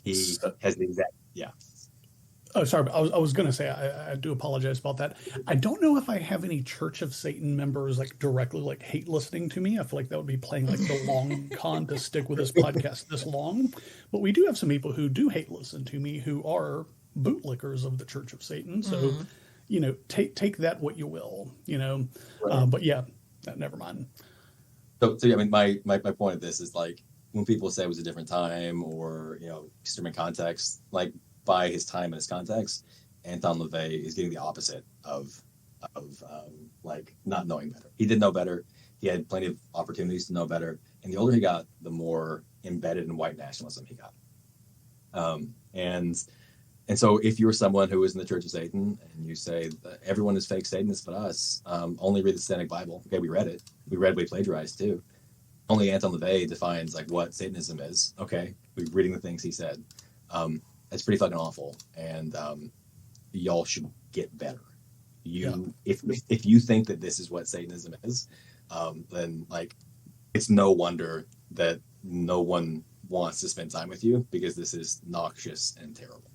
He has the exact, yeah. Oh, sorry. I was going to say, I do apologize about that. I don't know if I have any Church of Satan members directly hate listening to me. I feel like that would be playing the long con to stick with this podcast this long. But we do have some people who do hate listen to me who are bootlickers of the Church of Satan. So, take that what you will, Right. But yeah, never mind. So I mean, my point of this is when people say it was a different time or, extreme context, by his time and his context, Anton Lavey is getting the opposite of not knowing better. He did know better. He had plenty of opportunities to know better. And the older he got, the more embedded in white nationalism he got. And so if you're someone who is in the Church of Satan and you say everyone is fake Satanists but us, only read the Satanic Bible. Okay, we read it. We plagiarized too. Only Anton Lavey defines what Satanism is. Okay, we're reading the things he said. That's pretty fucking awful, and y'all should get better. If you think that this is what Satanism is, then it's no wonder that no one wants to spend time with you because this is noxious and terrible.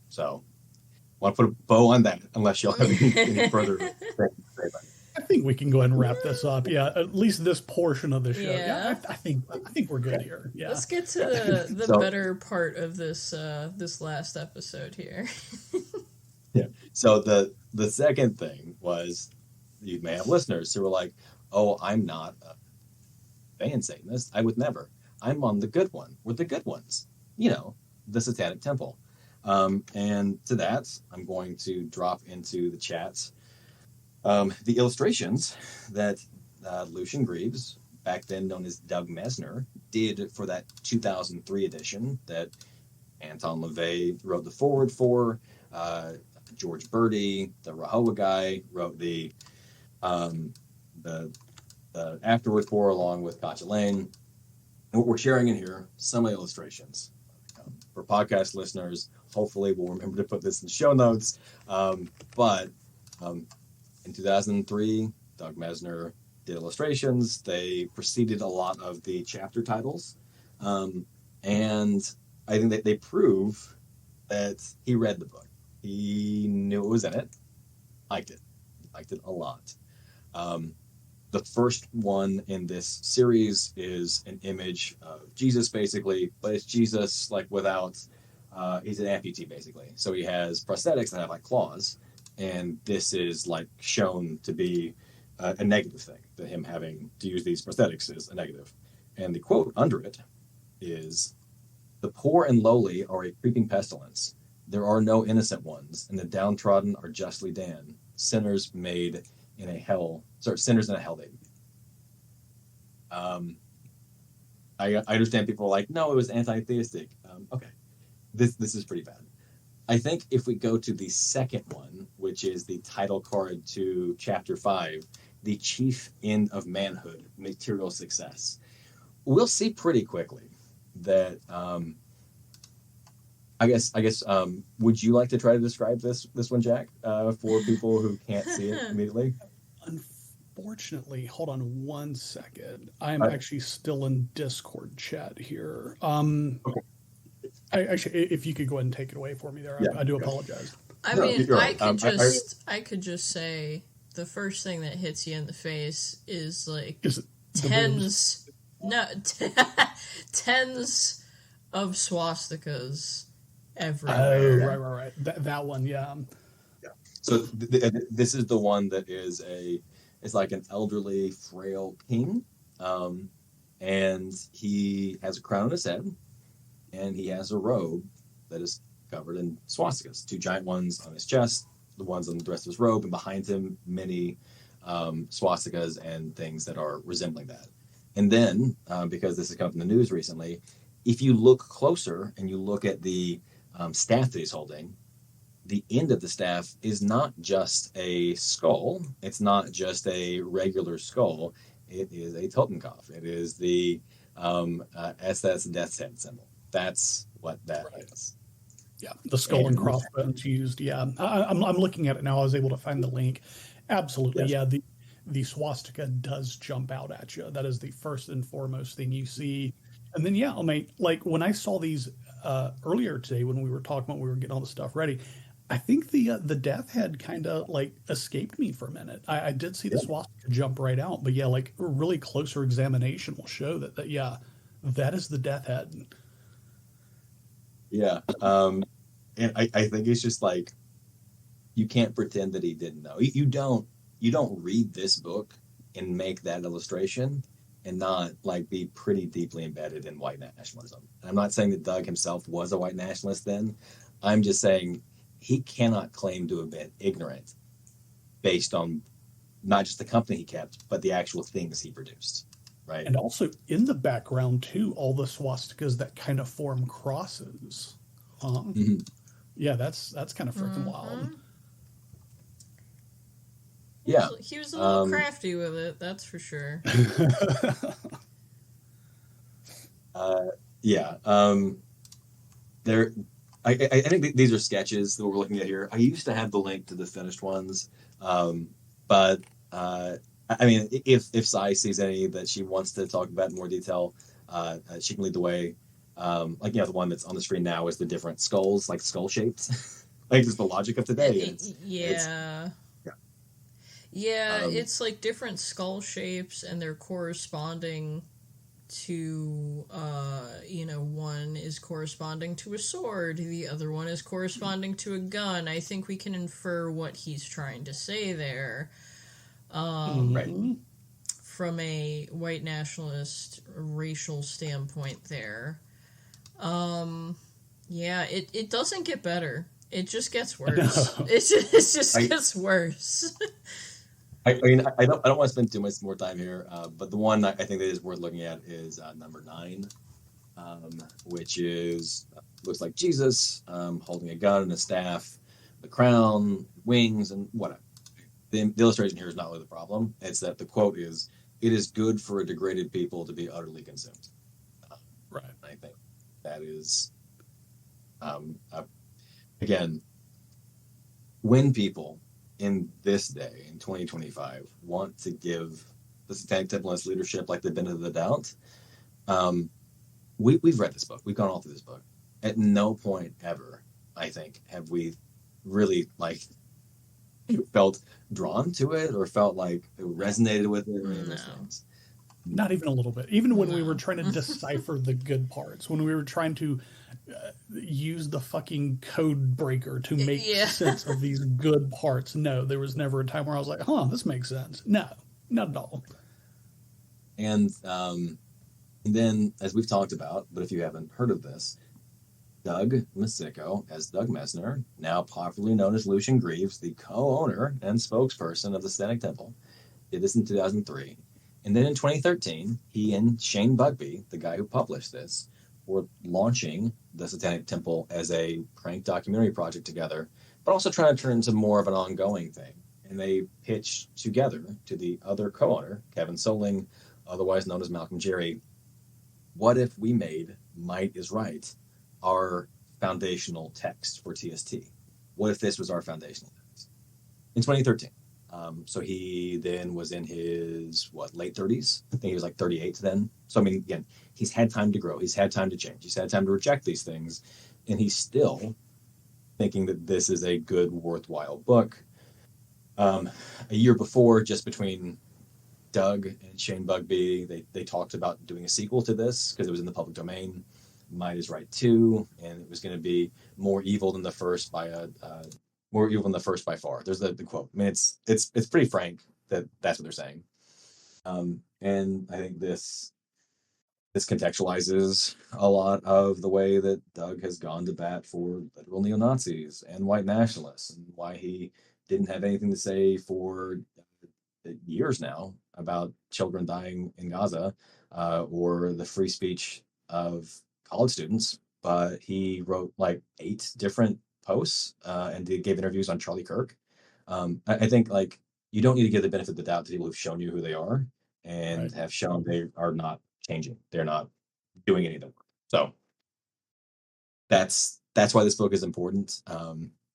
So I want to put a bow on that, unless y'all have any further things to say about it. I think we can go ahead and wrap this up. Yeah, at least this portion of the show. Yeah. I think we're good here. Yeah. Let's get to the So- better part of this this last episode here. Yeah. So the second thing was, you may have listeners who were like, "Oh, I'm not a fan Satanist. I would never. I'm on the good one. We're the good ones. You know, the Satanic Temple." And to that, I'm going to drop into the chats the illustrations that Lucian Greaves, back then known as Doug Mesner, did for that 2003 edition that Anton Lavey wrote the forward for. George Birdie, the Rahowa guy, wrote the afterward for, along with Katja Lane. And what we're sharing in here, some of the illustrations. For podcast listeners, hopefully we'll remember to put this in show notes. But in 2003, Doug Mesner did illustrations. They preceded a lot of the chapter titles. And I think that they prove that he read the book. He knew it was in it. Liked it. Liked it a lot. The first one in this series is an image of Jesus, basically, but it's Jesus like without, he's an amputee, basically. So he has prosthetics that have like claws, and this is like shown to be a negative thing, that him having to use these prosthetics is a negative. And the quote under it is, "The poor and lowly are a creeping pestilence. There are no innocent ones, and the downtrodden are justly damned. Sinners in a hell they be." I understand people are like, no, it was anti-theistic. Okay, this is pretty bad. I think if we go to the second one, which is the title card to chapter 5, the chief end of manhood, material success, we'll see pretty quickly that. I guess. Would you like to try to describe this one, Jack, for people who can't see it immediately? Unfortunately, hold on one second. I'm All right. actually still in Discord chat here. Okay. Actually, if you could go ahead and take it away for me there, Yeah. I do apologize. I No, mean, you're I right. could just say the first thing that hits you in the face is like Is it the boobs? tens of swastikas everywhere. Oh, right. That one, yeah. So this is the one that is it's like an elderly, frail king, and he has a crown on his head, and he has a robe that is covered in swastikas, 2 giant ones on his chest, the ones on the rest of his robe, and behind him many swastikas and things that are resembling that. And then, because this has come up in the news recently, if you look closer and you look at the staff that he's holding, the end of the staff is not just a skull. It's not just a regular skull. It is a Totenkopf. It is the SS Death's Head symbol. That's what that is. Yeah, the skull and crossbones used. Yeah, I'm looking at it now. I was able to find the link. Absolutely, Yes. yeah. The swastika does jump out at you. That is the first and foremost thing you see. And then, yeah, I mean, like when I saw these earlier today when we were talking about, we were getting all the stuff ready, I think the death head kind of like escaped me for a minute. I did see the swastika jump right out, but yeah, like a really closer examination will show that that is the death head. Yeah. And I think it's just like, you can't pretend that he didn't know. You don't read this book and make that illustration and not like be pretty deeply embedded in white nationalism. And I'm not saying that Doug himself was a white nationalist then. I'm just saying he cannot claim to have been ignorant based on not just the company he kept, but the actual things he produced. Right. And also in the background too, all the swastikas that kind of form crosses. Yeah, that's kind of freaking wild. Yeah. He was a little crafty with it, that's for sure. I think these are sketches that we're looking at here. I used to have the link to the finished ones, but I mean, if Sai sees any that she wants to talk about in more detail, She can lead the way. Like, the one that's on the screen now is the different skulls, like skull shapes, like just the logic of today. Yeah. Yeah, it's like different skull shapes, and they're corresponding to, one is corresponding to a sword, the other one is corresponding to a gun. I think we can infer what he's trying to say there. Right. From a white nationalist racial standpoint there. Yeah, it doesn't get better. It just gets worse. No. It just gets worse. I don't want to spend too much more time here, but the one I think that is worth looking at is number 9, which is looks like Jesus holding a gun and a staff, the crown, wings, and whatever. The illustration here is not really the problem. It's that the quote is, "It is good for a degraded people to be utterly consumed." Right. I think that is, again, when people in this day, in 2025, want to give the Satanic Temple and its leadership like the benefit of the doubt, we've read this book. We've gone all through this book. At no point ever, I think, have we really felt drawn to it or felt like it resonated with it or any of those things. Not even a little bit. Even when we were trying to decipher the good parts, when we were trying to use the fucking code breaker to make sense of these good parts. No, there was never a time where I was like, this makes sense. No, not at all. And then, as we've talked about, but if you haven't heard of this, Doug Masico, as Doug Messner, now popularly known as Lucian Greaves, the co-owner and spokesperson of the Satanic Temple, did this in 2003. And then in 2013, he and Shane Bugbee, the guy who published this, were launching the Satanic Temple as a prank documentary project together, but also trying to turn into more of an ongoing thing. And they pitched together to the other co-owner, Kevin Soling, otherwise known as Malcolm Jerry, what if we made Might is Right our foundational text for TST? What if this was our foundational text? In 2013. So he then was in his, late 30s? I think he was like 38 then. So, I mean, again, he's had time to grow. He's had time to change. He's had time to reject these things. And he's still thinking that this is a good, worthwhile book. A year before, just between Doug and Shane Bugbee, they talked about doing a sequel to this because it was in the public domain. Might is Right 2, and it was going to be more evil than the first by far. There's the quote. I mean, it's pretty frank that that's what they're saying. And I think this contextualizes a lot of the way that Doug has gone to bat for literal neo-Nazis and white nationalists, and why he didn't have anything to say for years now about children dying in Gaza or the free speech of college students. But he wrote like 8 different posts and gave interviews on Charlie Kirk. I think you don't need to give the benefit of the doubt to people who've shown you who they are and have shown they are not changing. They're not doing any of the work. So that's why this book is important.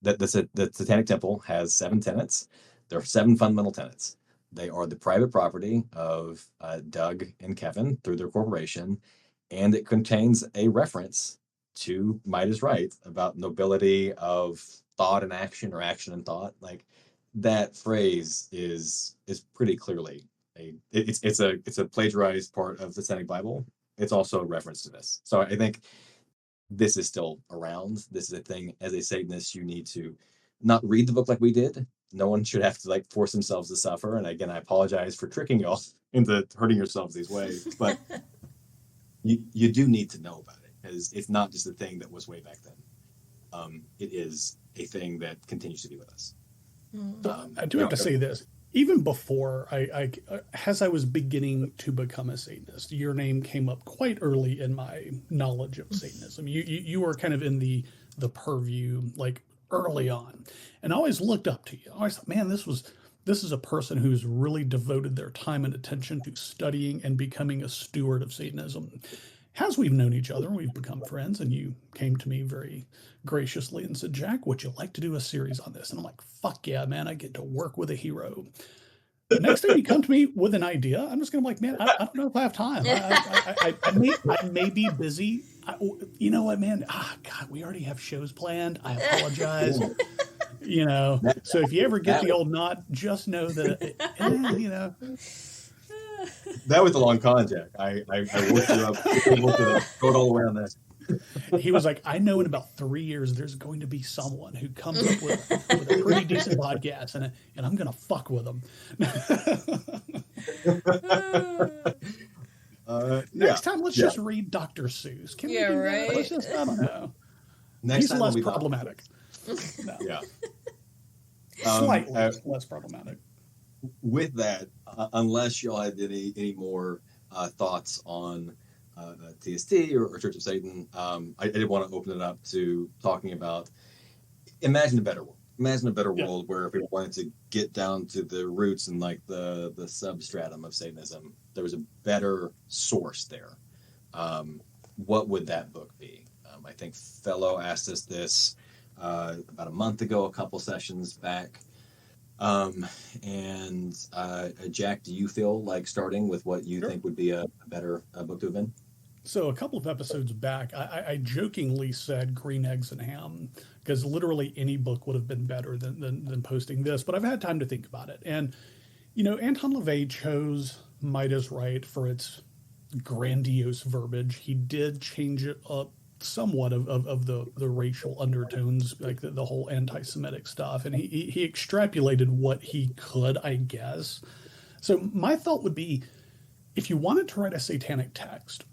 The Satanic Temple has 7 tenets. There are 7 fundamental tenets. They are the private property of Doug and Kevin through their corporation, and it contains a reference to Might is Right about nobility of thought and action, or action and thought. Like, that phrase is pretty clearly it's a plagiarized part of the Satanic Bible. It's also a reference to this. So I think this is still around. This is a thing. As a Satanist, you need to not read the book like we did. No one should have to force themselves to suffer. And again, I apologize for tricking y'all into hurting yourselves these ways, but you do need to know about it, because it's not just a thing that was way back then. It is a thing that continues to be with us. I do have to say this. Even before as I was beginning to become a Satanist, your name came up quite early in my knowledge of Satanism. You were kind of in the purview early on, and I always looked up to you. I always thought, man, this is a person who's really devoted their time and attention to studying and becoming a steward of Satanism. As we've known each other, we've become friends, and you came to me very graciously and said, Jack, would you like to do a series on this? And I'm like, fuck yeah, man, I get to work with a hero. The next time you come to me with an idea, I'm just going to be like, man, I don't know if I have time. I may be busy. You know what, man? God, we already have shows planned. I apologize. You know, so if you ever get the old nod, just know that, you know. That was a long con, Jack. I worked you up. Go all the way on this. He was like, I know in about 3 years there's going to be someone who comes up with a pretty decent podcast, and I'm going to fuck with them. Next time, let's just read Dr. Seuss. Can we do right? That? Let's just, I don't know. Next He's time less problematic. No. Yeah. Slightly less problematic. With that, unless y'all had any more thoughts on TST or Church of Satan, I did want to open it up to talking about imagine a better world. Imagine a better world where if we wanted to get down to the roots and like the substratum of Satanism, there was a better source there. What would that book be? I think Fellow asked us this about a month ago, a couple sessions back. Jack, do you feel like starting with what you think would be a better book to have been? So a couple of episodes back, I jokingly said Green Eggs and Ham, because literally any book would have been better than posting this, but I've had time to think about it. And, you know, Anton Lavey chose Might is Right for its grandiose verbiage. He did change it up somewhat of the racial undertones, like the whole anti-Semitic stuff, and he extrapolated what he could, I guess. So my thought would be, if you wanted to write a satanic text,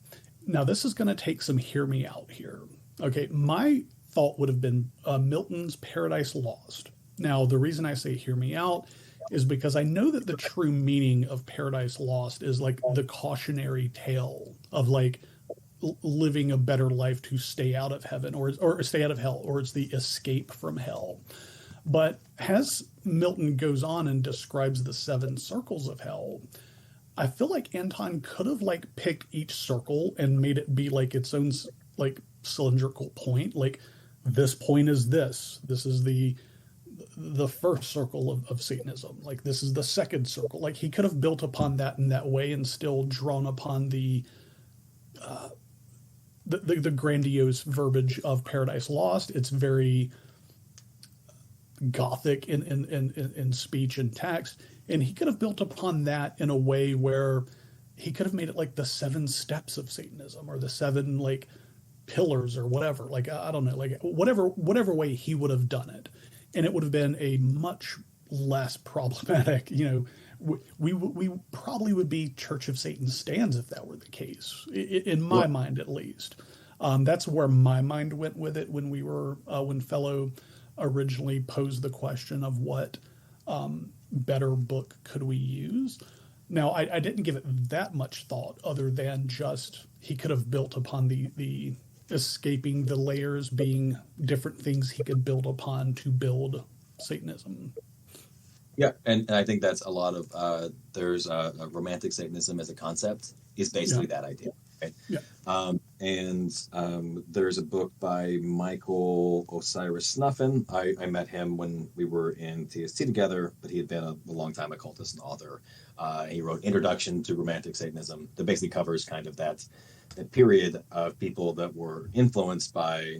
now this is going to take some hear me out here. Okay, my thought would have been Milton's Paradise Lost. Now the reason I say hear me out is because I know that the true meaning of Paradise Lost is like the cautionary tale of like living a better life to stay out of heaven or stay out of hell, or it's the escape from hell. But as Milton goes on and describes the 7 circles of hell, I feel like Anton could have like picked each circle and made it be like its own like cylindrical point. Like this point is this is the first circle of Satanism. Like this is the second circle. Like he could have built upon that in that way and still drawn upon the grandiose verbiage of Paradise Lost. It's very gothic in speech and text, and he could have built upon that in a way where he could have made it like the 7 steps of Satanism or the 7 like pillars or whatever. Like I don't know, like whatever way he would have done it, and it would have been a much less problematic. You know, we probably would be Church of Satan stands if that were the case, in my mind at least. That's where my mind went with it when we were when Fellow originally posed the question of what better book could we use. Now I didn't give it that much thought, other than just he could have built upon the escaping the layers being different things he could build upon to build Satanism. Yeah, and I think that's a lot of there's a romantic Satanism as a concept is basically that idea. Right? Yeah. There's a book by Michael Osiris Snuffin. I met him when we were in TST together, but he had been a long time occultist and author. He wrote Introduction to Romantic Satanism that basically covers kind of that period of people that were influenced by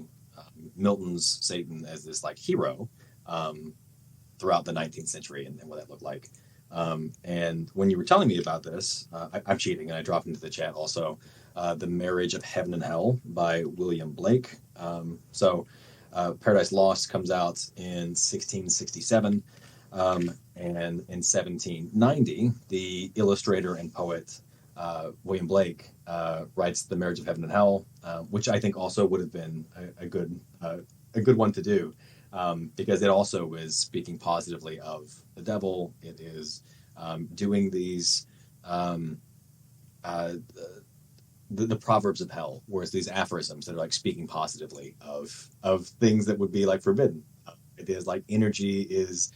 Milton's Satan as this like hero throughout the 19th century and what that looked like. And when you were telling me about this, I'm cheating and I dropped into the chat also. The Marriage of Heaven and Hell by William Blake. Paradise Lost comes out in 1667, and in 1790, the illustrator and poet William Blake writes The Marriage of Heaven and Hell, which I think also would have been a good one to do, because it also is speaking positively of the devil. It is doing these the proverbs of hell, whereas these aphorisms that are like speaking positively of things that would be like forbidden. It is like energy is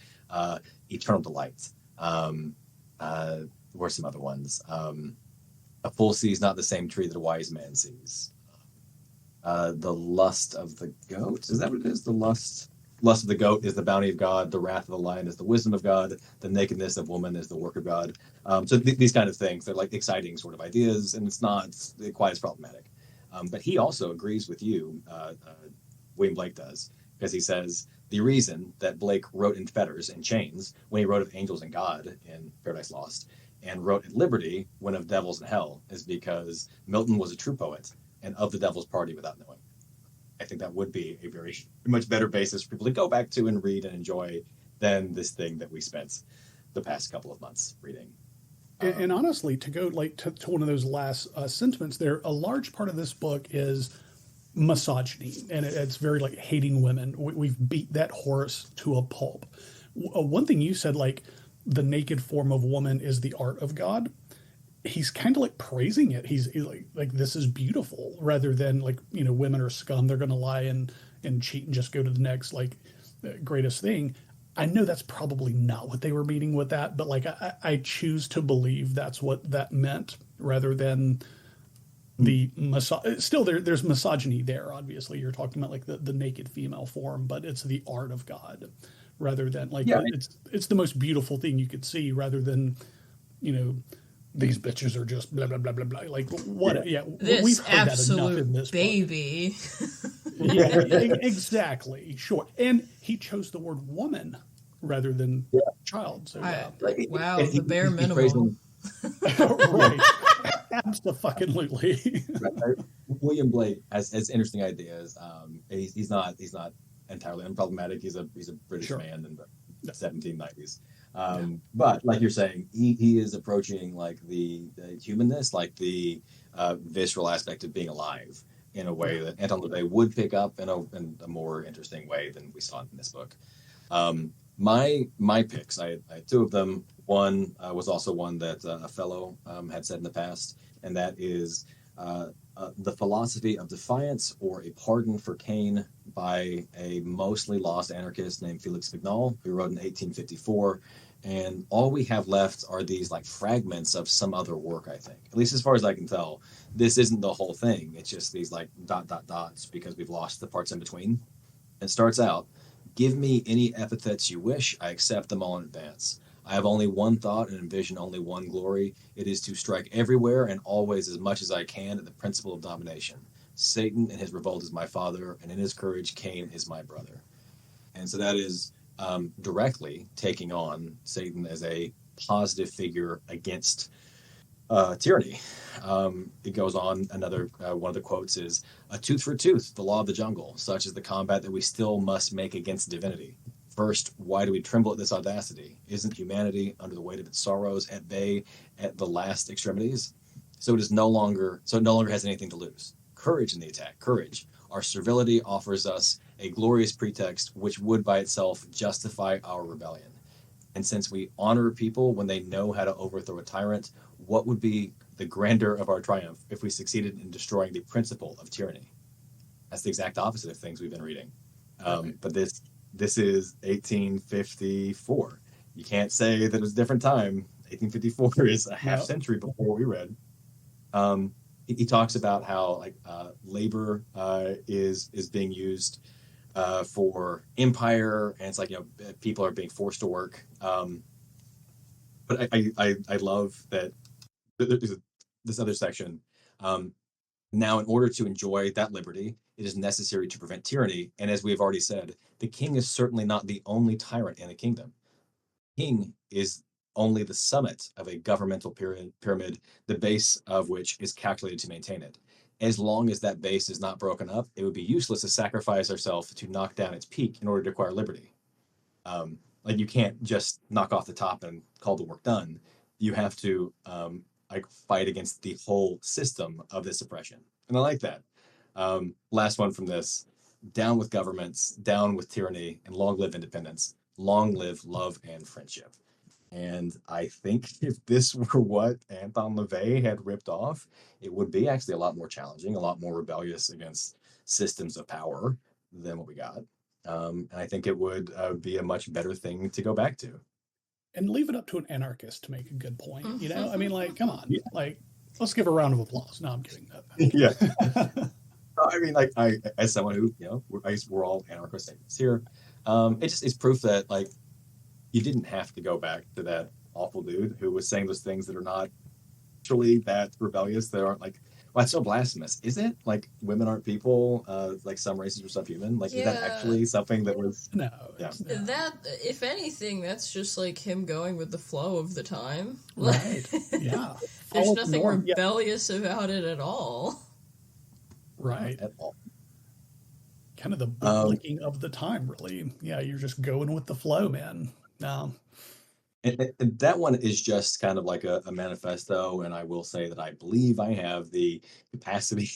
eternal delight. Or some other ones. A fool sees not the same tree that a wise man sees. The lust of the goat, is that what it is? The lust lust of the goat is the bounty of God. The wrath of the lion is the wisdom of God. The nakedness of woman is the work of God. So these kind of things, they're like exciting sort of ideas, and it's not quite as problematic. But he also agrees with you, William Blake does, because he says the reason that Blake wrote in fetters and chains when he wrote of angels and God in Paradise Lost, and wrote at liberty when of devils and hell, is because Milton was a true poet and of the devil's party without knowing. I think that would be a very much better basis for people to go back to and read and enjoy than this thing that we spent the past couple of months reading. And honestly, to go like to one of those last sentiments there, a large part of this book is misogyny, and it's very like hating women. We've beat that horse to a pulp. One thing you said, like the naked form of woman is the art of God. He's kind of like praising it. He's like this is beautiful, rather than like, you know, women are scum. They're going to lie and cheat and just go to the next like greatest thing. I know that's probably not what they were meaning with that, but like I choose to believe that's what that meant, rather than the still there's misogyny there. Obviously, you're talking about like the naked female form, but it's the art of God, rather than like it's the most beautiful thing you could see, rather than, you know, these bitches are just blah blah blah blah blah. Like what? Yeah, this we've heard that enough absolute in this baby. yeah, exactly. Sure. And he chose the word woman rather than child. So wow, the bare minimum. Right. Absolutely. Right. William Blake has interesting ideas. He's not entirely unproblematic. He's a British man in the 1790s. But like you're saying, he is approaching like the humanness, like the visceral aspect of being alive, in a way that Anton Lavey would pick up in a more interesting way than we saw in this book. My picks, I had two of them. One was also one that a fellow had said in the past, and that is The Philosophy of Defiance, or A Pardon for Cain, by a mostly lost anarchist named Felix Vignal, who wrote in 1854. And all we have left are these like fragments of some other work, I think. At least as far as I can tell. This isn't the whole thing. It's just these like ... dots, because we've lost the parts in between. It starts out, "Give me any epithets you wish, I accept them all in advance. I have only one thought and envision only one glory. It is to strike everywhere and always as much as I can at the principle of domination. Satan in his revolt is my father, and in his courage Cain is my brother." And so that is directly taking on Satan as a positive figure against tyranny. It goes on, another one of the quotes is, "A tooth for tooth, the law of the jungle, such is the combat that we still must make against divinity. First, why do we tremble at this audacity? Isn't humanity, under the weight of its sorrows, at bay at the last extremities? So it no longer has anything to lose. Courage in the attack, courage. Our servility offers us a glorious pretext which would by itself justify our rebellion. And since we honor people when they know how to overthrow a tyrant, what would be the grandeur of our triumph if we succeeded in destroying the principle of tyranny?" That's the exact opposite of things we've been reading. But this is 1854. You can't say that it was a different time. 1854 is a half century before we read. He talks about how like labor is being used for empire, and it's like, you know, people are being forced to work. But I love that there's this other section. Now, in order to enjoy that liberty, it is necessary to prevent tyranny. And as we have already said, the king is certainly not the only tyrant in a kingdom. The king is only the summit of a governmental pyramid, the base of which is calculated to maintain it. As long as that base is not broken up, it would be useless to sacrifice ourselves to knock down its peak in order to acquire liberty. Like you can't just knock off the top and call the work done. You have to like fight against the whole system of this oppression. And I like that. Last one from this: "Down with governments, down with tyranny, and long live independence. Long live love and friendship." And I think if this were what Anton Lavey had ripped off, it would be actually a lot more challenging, a lot more rebellious against systems of power than what we got. And I think it would be a much better thing to go back to. And leave it up to an anarchist to make a good point. You know, I mean, like, come on, like, let's give a round of applause. No, I'm kidding. Yeah. I mean, like, I, as someone who, you know, we're all anarchists here. It's proof that like you didn't have to go back to that awful dude who was saying those things that are not actually that rebellious. That aren't like, well, that's so blasphemous. Is it like women aren't people? Like some races are subhuman. Like, is that Yeah, actually something that was? No, Yeah. it's no. that, if anything, that's just like him going with the flow of the time. Right. Yeah. There's Follow the nothing norm. Yeah. rebellious about it at all. Right. At all. Kind of the Um, bootlicking of the time, really. Yeah, you're just going with the flow, man. No. and that one is just kind of like a manifesto, and I will say that I believe I have the capacity,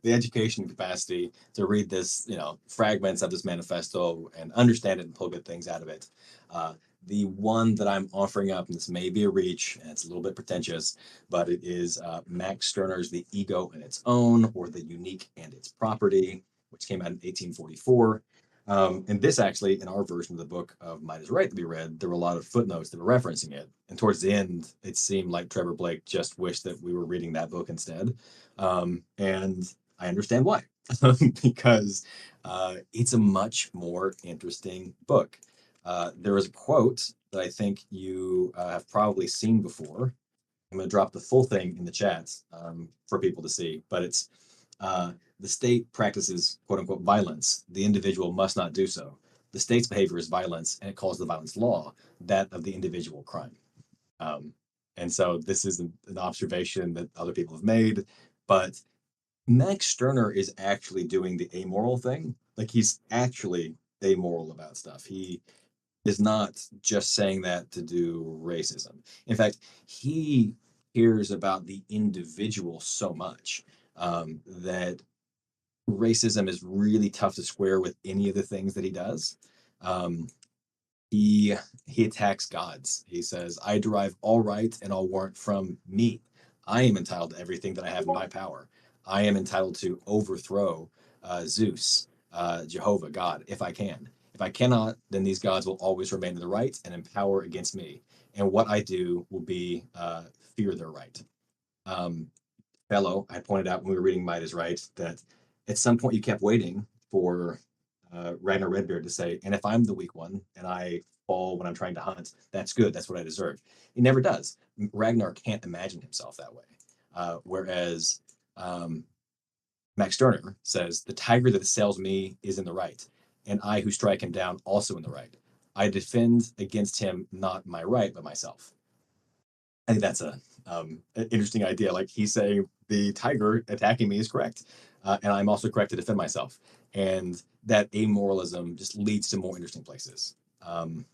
the education capacity to read this, fragments of this manifesto and understand it and pull good things out of it. Uh, the one that I'm offering up, and this may be a reach, and it's a little bit pretentious, but it is Max Stirner's The Ego and Its Own, or The Unique and Its Property, which came out in 1844. And this actually, in our version of the book of Might is Right that we read, there were a lot of footnotes that were referencing it. And towards the end, it seemed like Trevor Blake just wished that we were reading that book instead. And I understand why, because it's a much more interesting book. There is a quote that I think you have probably seen before. I'm going to drop the full thing in the chat for people to see, but it's uh, the state practices quote unquote violence. The individual must not do so. The state's behavior is violence, and it calls the violence law, that of the individual crime. Um, and so this is an observation that other people have made, but Max Stirner is actually doing the amoral thing. Like he's actually amoral about stuff. He is not just saying that to do racism. In fact, he cares about the individual so much that racism is really tough to square with any of the things that he does. Um, he he attacks gods. He says, "I derive all right and all warrant from me. I am entitled to everything that I have in my power. I am entitled to overthrow Zeus, Jehovah, God, if I can. If I cannot, then these gods will always remain in the right and in power against me. And what I do will be fear their right." Um, Fellow, I pointed out when we were reading Might is Right that at some point you kept waiting for Ragnar Redbeard to say, and if I'm the weak one and I fall when I'm trying to hunt, that's good. That's what I deserve. He never does. Ragnar can't imagine himself that way. Whereas um, Max Stirner says, the tiger that assails me is in the right, and I who strike him down also in the right. I defend against him not my right, but myself. I think that's an interesting idea. Like he's saying the tiger attacking me is correct, and I'm also correct to defend myself. And that amoralism just leads to more interesting places. Um,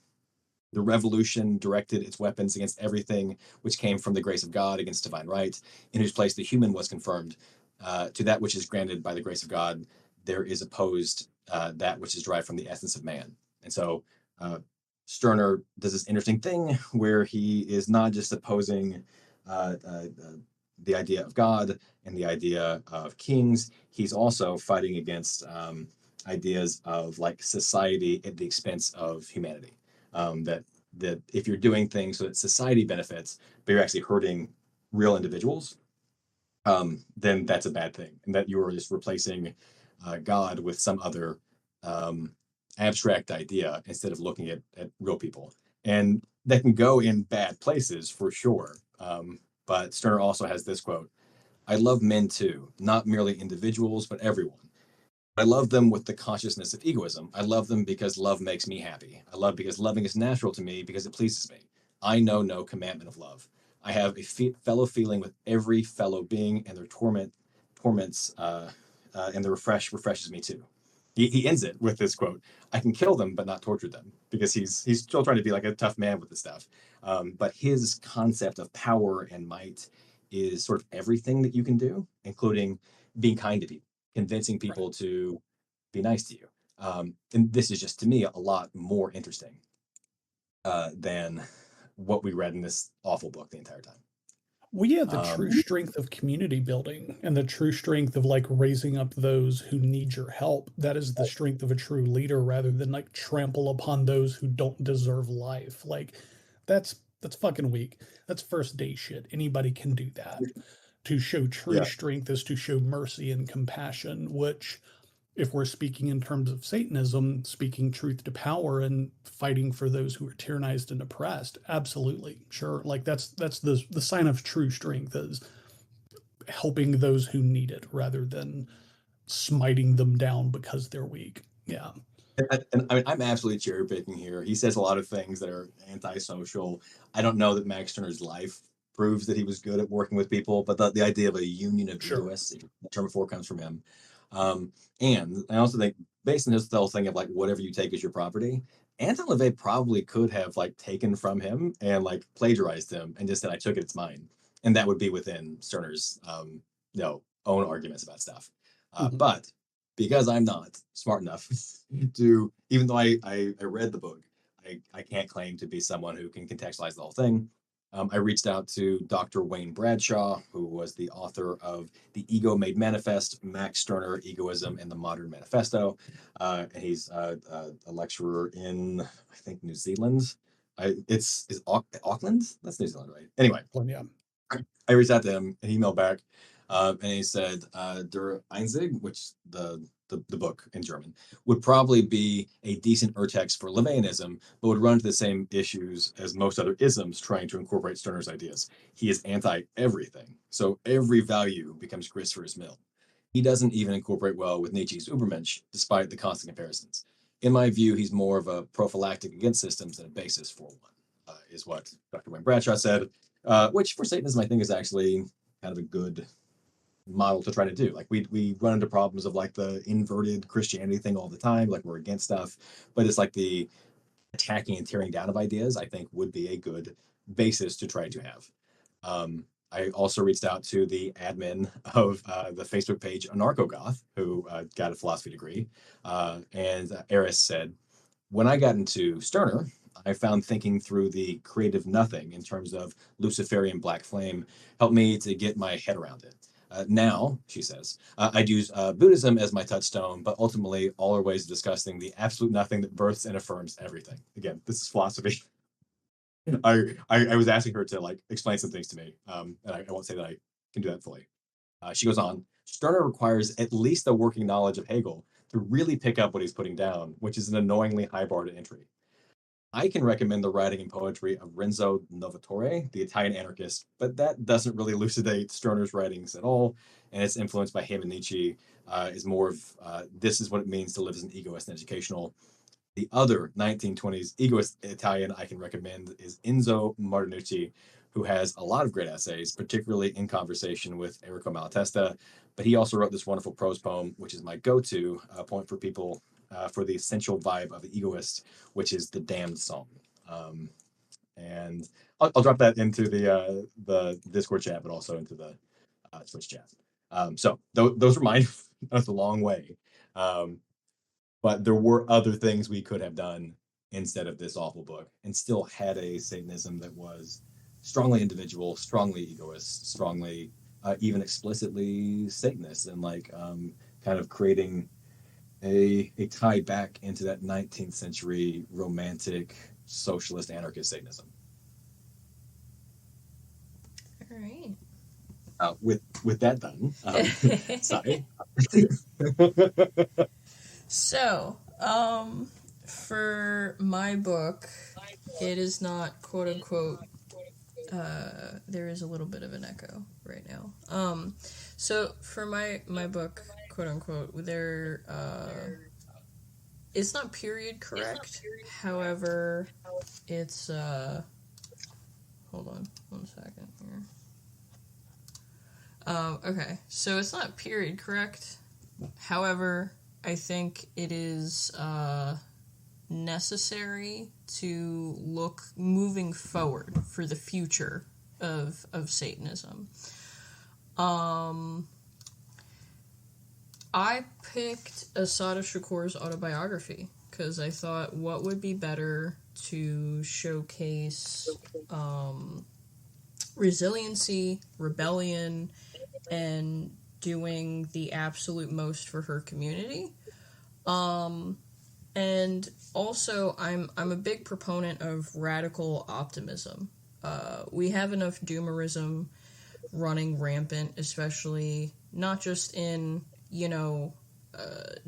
the revolution directed its weapons against everything which came from the grace of God, against divine right, in whose place the human was confirmed. To that which is granted by the grace of God, there is opposed that which is derived from the essence of man. And so uh, Stirner does this interesting thing where he is not just opposing uh, uh, the idea of God and the idea of kings. He's also fighting against ideas of like society at the expense of humanity. That if you're doing things so that society benefits, but you're actually hurting real individuals, then that's a bad thing, and that you are just replacing God with some other um, abstract idea instead of looking at real people. And that can go in bad places for sure. But Sterner also has this quote: "I love men too, not merely individuals, but everyone. I love them with the consciousness of egoism. I love them because love makes me happy. I love because loving is natural to me because it pleases me. I know no commandment of love. I have a fellow feeling with every fellow being, and their torments, and the refreshes me too." He ends it with this quote: "I can kill them, but not torture them," because he's still trying to be like a tough man with this stuff. But his concept of power and might is sort of everything that you can do, including being kind to people, convincing Right. people to be nice to you. And this is just to me a lot more interesting than what we read in this awful book the entire time. Well, yeah, the Um, true strength of community building and the true strength of like raising up those who need your help. That is the strength of a true leader rather than like trample upon those who don't deserve life. Like that's fucking weak. That's first day shit. Anybody can do that. To show true yeah, strength is to show mercy and compassion, which if we're speaking in terms of Satanism, speaking truth to power and fighting for those who are tyrannized and oppressed, absolutely, sure. Like that's the sign of true strength, is helping those who need it rather than smiting them down because they're weak. Yeah. And I mean, I'm absolutely cherry picking here. He says a lot of things that are antisocial. I don't know that Max Turner's life proves that he was good at working with people, but the idea of a union of Sure. egoists, the term before comes from him. And I also think, based on this whole thing of like whatever you take is your property, Anton Lavey probably could have like taken from him and like plagiarized him and just said, "I took it, it's mine," and that would be within Stirner's own arguments about stuff. But because I'm not smart enough to, even though I read the book, I can't claim to be someone who can contextualize the whole thing. I reached out to Dr. Wayne Bradshaw, who was the author of The Ego Made Manifest, Max Stirner, Egoism, and the Modern Manifesto. And he's a lecturer in, I think, New Zealand. Is Auckland? That's New Zealand, right? Anyway, Yeah. I reached out to him and he emailed back, and he said, Der Einzig, which the book in German, would probably be a decent urtext for Levianism, but would run into the same issues as most other isms trying to incorporate Stirner's ideas. He is anti-everything, so every value becomes grist for his mill. He doesn't even incorporate well with Nietzsche's Übermensch, despite the constant comparisons. In my view, he's more of a prophylactic against systems than a basis for one, is what Dr. Wayne Bradshaw said, which for Satanism, I think, is actually kind of a good model to try to do. Like we run into problems of like the inverted Christianity thing all the time, like we're against stuff, but it's like the attacking and tearing down of ideas, I think, would be a good basis to try to have. I also reached out to the admin of the Facebook page Anarchogoth, who got a philosophy degree, and Eris said, when I got into Stirner, I found thinking through the creative nothing in terms of Luciferian black flame helped me to get my head around it. Now, she says, I'd use Buddhism as my touchstone, but ultimately all are ways of discussing the absolute nothing that births and affirms everything. Again, this is philosophy. I was asking her to like explain some things to me, and I won't say that I can do that fully. She goes on, Stirner requires at least a working knowledge of Hegel to really pick up what he's putting down, which is an annoyingly high bar to entry. I can recommend the writing and poetry of Renzo Novatore, the Italian anarchist, but that doesn't really elucidate Stirner's writings at all, and it's influenced by him and Nietzsche. Is more of this is what it means to live as an egoist and educational. The other 1920s egoist Italian I can recommend is Enzo Martinucci, who has a lot of great essays, particularly in conversation with Enrico Malatesta. But he also wrote this wonderful prose poem, which is my go-to point for people for the essential vibe of the egoist, which is the Damned Song. And I'll drop that into the Discord chat, but also into the Twitch chat. So those are mine. That's a long way. But there were other things we could have done instead of this awful book and still had a Satanism that was strongly individual, strongly egoist, strongly even explicitly Satanist, and like kind of creating a tie back into that 19th century romantic socialist anarchist Satanism. All right. With that done, sorry. So, for my book, it is not quote unquote. There is a little bit of an echo right now. So for my book, quote unquote, it's not period correct. However, it's hold on one second here. Okay, so it's not period correct. However, I think it is necessary to look moving forward for the future of Satanism. I picked Assata Shakur's autobiography because I thought what would be better to showcase resiliency, rebellion, and doing the absolute most for her community. And also, I'm a big proponent of radical optimism. We have enough doomerism running rampant, especially not just in,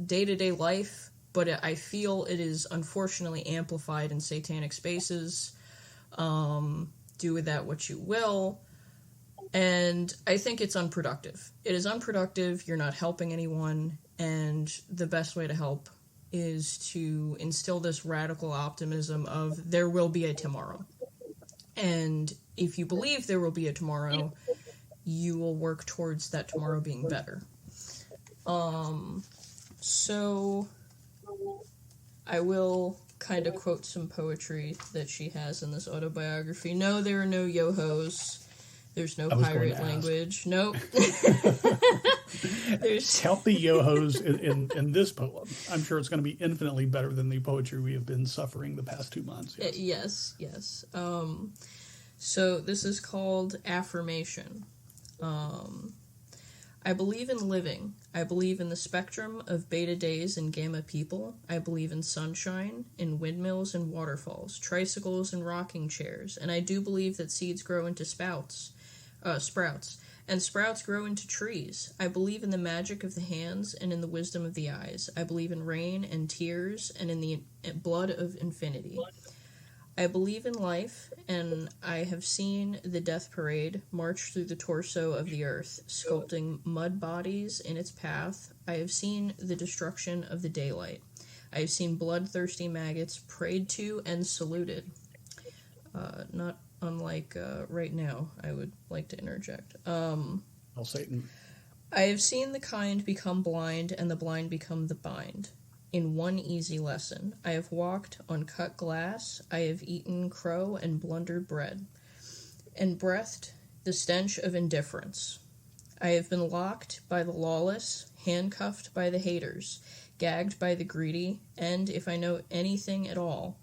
day-to-day life, but I feel it is unfortunately amplified in satanic spaces. Do with that what you will. And I think it's unproductive. It is unproductive. You're not helping anyone. And the best way to help is to instill this radical optimism of there will be a tomorrow. And if you believe there will be a tomorrow, you will work towards that tomorrow being better. So I will kind of quote some poetry that she has in this autobiography. No, there are no yo-hos. There's no pirate language. Nope. Count the yo-hos in this poem. I'm sure it's going to be infinitely better than the poetry we have been suffering the past 2 months. Yes. Yes. So this is called Affirmation. I believe in living. I believe in the spectrum of beta days and gamma people. I believe in sunshine, in windmills and waterfalls, tricycles and rocking chairs, and I do believe that seeds grow into sprouts, and sprouts grow into trees. I believe in the magic of the hands and in the wisdom of the eyes. I believe in rain and tears and in the blood of infinity. I believe in life, and I have seen the death parade march through the torso of the earth, sculpting mud bodies in its path. I have seen the destruction of the daylight. I have seen bloodthirsty maggots prayed to and saluted. Not unlike right now, I would like to interject. Satan. I have seen the kind become blind and the blind become the bind. In one easy lesson, I have walked on cut glass, I have eaten crow and blundered bread, and breathed the stench of indifference. I have been locked by the lawless, handcuffed by the haters, gagged by the greedy, and, if I know anything at all,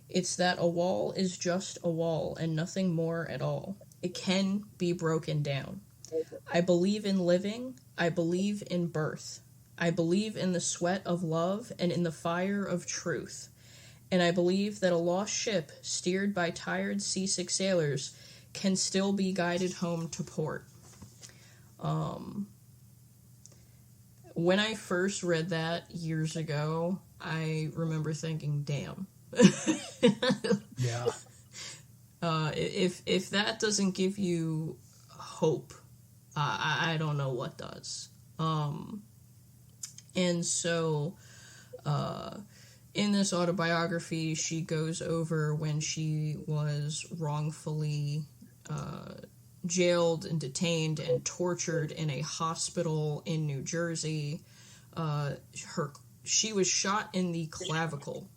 it's that a wall is just a wall and nothing more at all. It can be broken down. I believe in living, I believe in birth. I believe in the sweat of love and in the fire of truth. And I believe that a lost ship steered by tired seasick sailors can still be guided home to port. When I first read that years ago, I remember thinking, damn. Yeah. If that doesn't give you hope, I don't know what does. And so, in this autobiography, she goes over when she was wrongfully jailed and detained and tortured in a hospital in New Jersey. She was shot in the clavicle.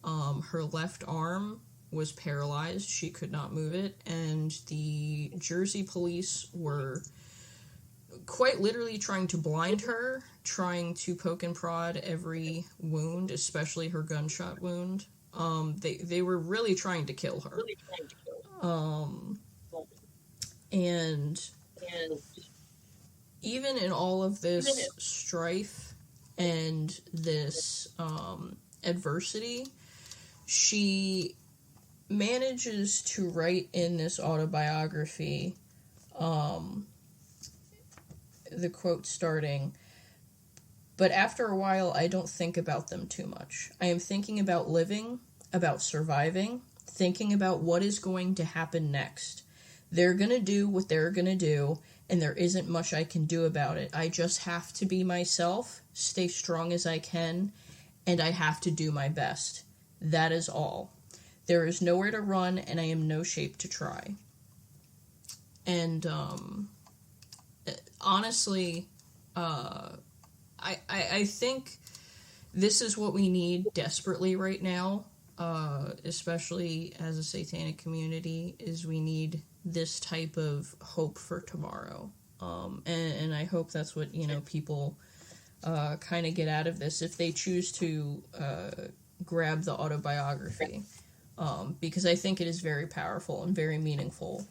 Her left arm was paralyzed. She could not move it. And the Jersey police were quite literally trying to blind her, trying to poke and prod every wound, especially her gunshot wound. They were really trying to kill her. And even in all of this strife and this adversity, she manages to write in this autobiography the quote starting, "But after a while, I don't think about them too much. I am thinking about living, about surviving, thinking about what is going to happen next. They're going to do what they're going to do, and there isn't much I can do about it. I just have to be myself, stay strong as I can, and I have to do my best. That is all. There is nowhere to run, and I am no shape to try." And, honestly, I think this is what we need desperately right now, especially as a satanic community, is we need this type of hope for tomorrow. And I hope that's what, people kind of get out of this if they choose to grab the autobiography. Because I think it is very powerful and very meaningful,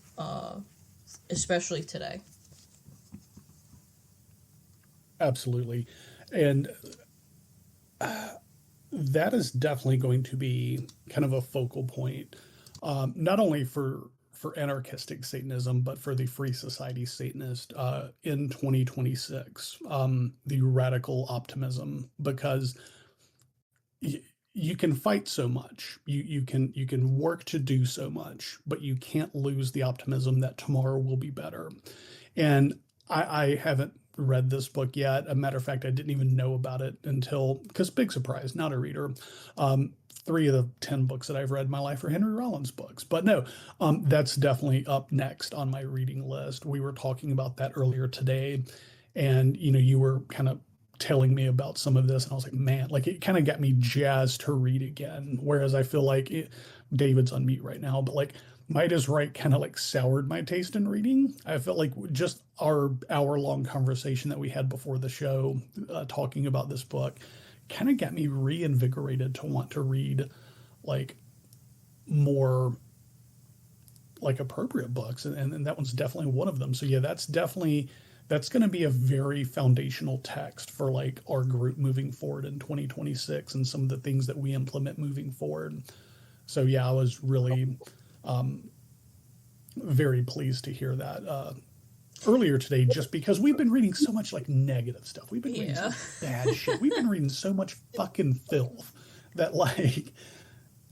especially today. Absolutely. And that is definitely going to be kind of a focal point, not only for for anarchistic Satanism, but for the Free Society Satanist in 2026, the radical optimism, because you can fight so much, you can work to do so much, but you can't lose the optimism that tomorrow will be better. And I haven't read this book yet. A matter of fact, I didn't even know about it until, because big surprise, not a reader. 3 of the 10 books that I've read in my life are Henry Rollins books. But no, that's definitely up next on my reading list. We were talking about that earlier today, and you were kind of telling me about some of this, and I was like, man, like it kind of got me jazzed to read again. Whereas I feel like David's on mute right now, but like Might is Right kind of like soured my taste in reading. I felt like just our hour-long conversation that we had before the show, talking about this book, kind of got me reinvigorated to want to read like more like appropriate books, and that one's definitely one of them. So yeah, that's going to be a very foundational text for like our group moving forward in 2026 and some of the things that we implement moving forward. So yeah, I was really very pleased to hear that earlier today, just because we've been reading so much like negative stuff. We've been reading some bad shit. We've been reading so much fucking filth that like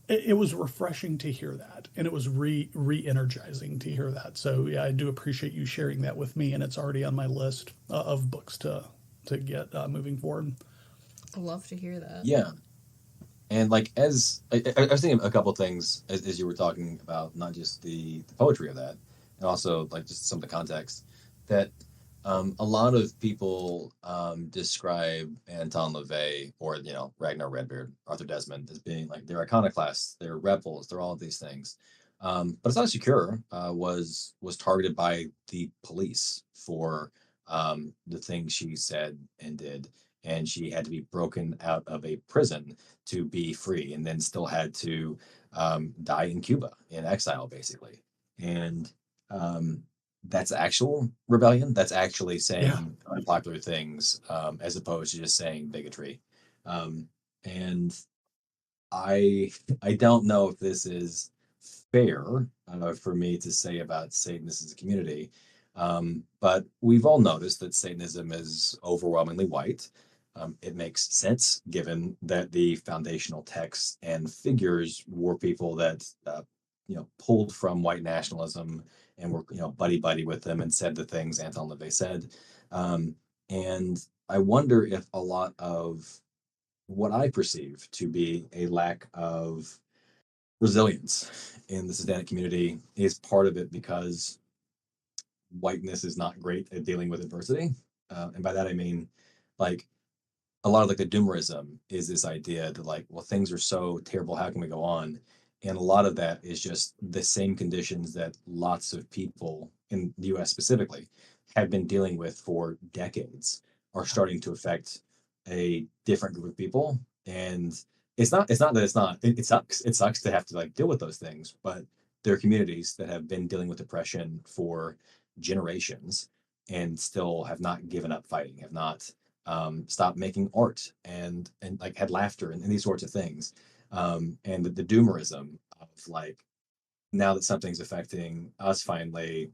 it was refreshing to hear that, and it was re-energizing to hear that. So yeah, I do appreciate you sharing that with me, and it's already on my list of books to get moving forward. I love to hear that. Yeah. And like, as I was thinking a couple things as you were talking about, not just the poetry of that, and also like just some of the context, that a lot of people describe Anton Lavey or Ragnar Redbeard, Arthur Desmond, as being like they're iconoclasts, they're rebels, they're all of these things. But Asana Secure was targeted by the police for the things she said and did. And she had to be broken out of a prison to be free, and then still had to die in Cuba in exile, basically. And that's actual rebellion. That's actually saying unpopular things, as opposed to just saying bigotry. And I don't know if this is fair for me to say about Satanists as a community, but we've all noticed that Satanism is overwhelmingly white. It makes sense given that the foundational texts and figures were people that pulled from white nationalism and were buddy with them and said the things Anton Lavey said. And I wonder if a lot of what I perceive to be a lack of resilience in the Satanic community is part of it, because whiteness is not great at dealing with adversity. And by that I mean, like, a lot of like the doomerism is this idea that like, well, things are so terrible, how can we go on? And a lot of that is just the same conditions that lots of people in the US specifically have been dealing with for decades are starting to affect a different group of people. And it sucks to have to like deal with those things, but there are communities that have been dealing with depression for generations and still have not given up fighting, have not stopped making art and like had laughter and these sorts of things. And the doomerism of like, now that something's affecting us finally,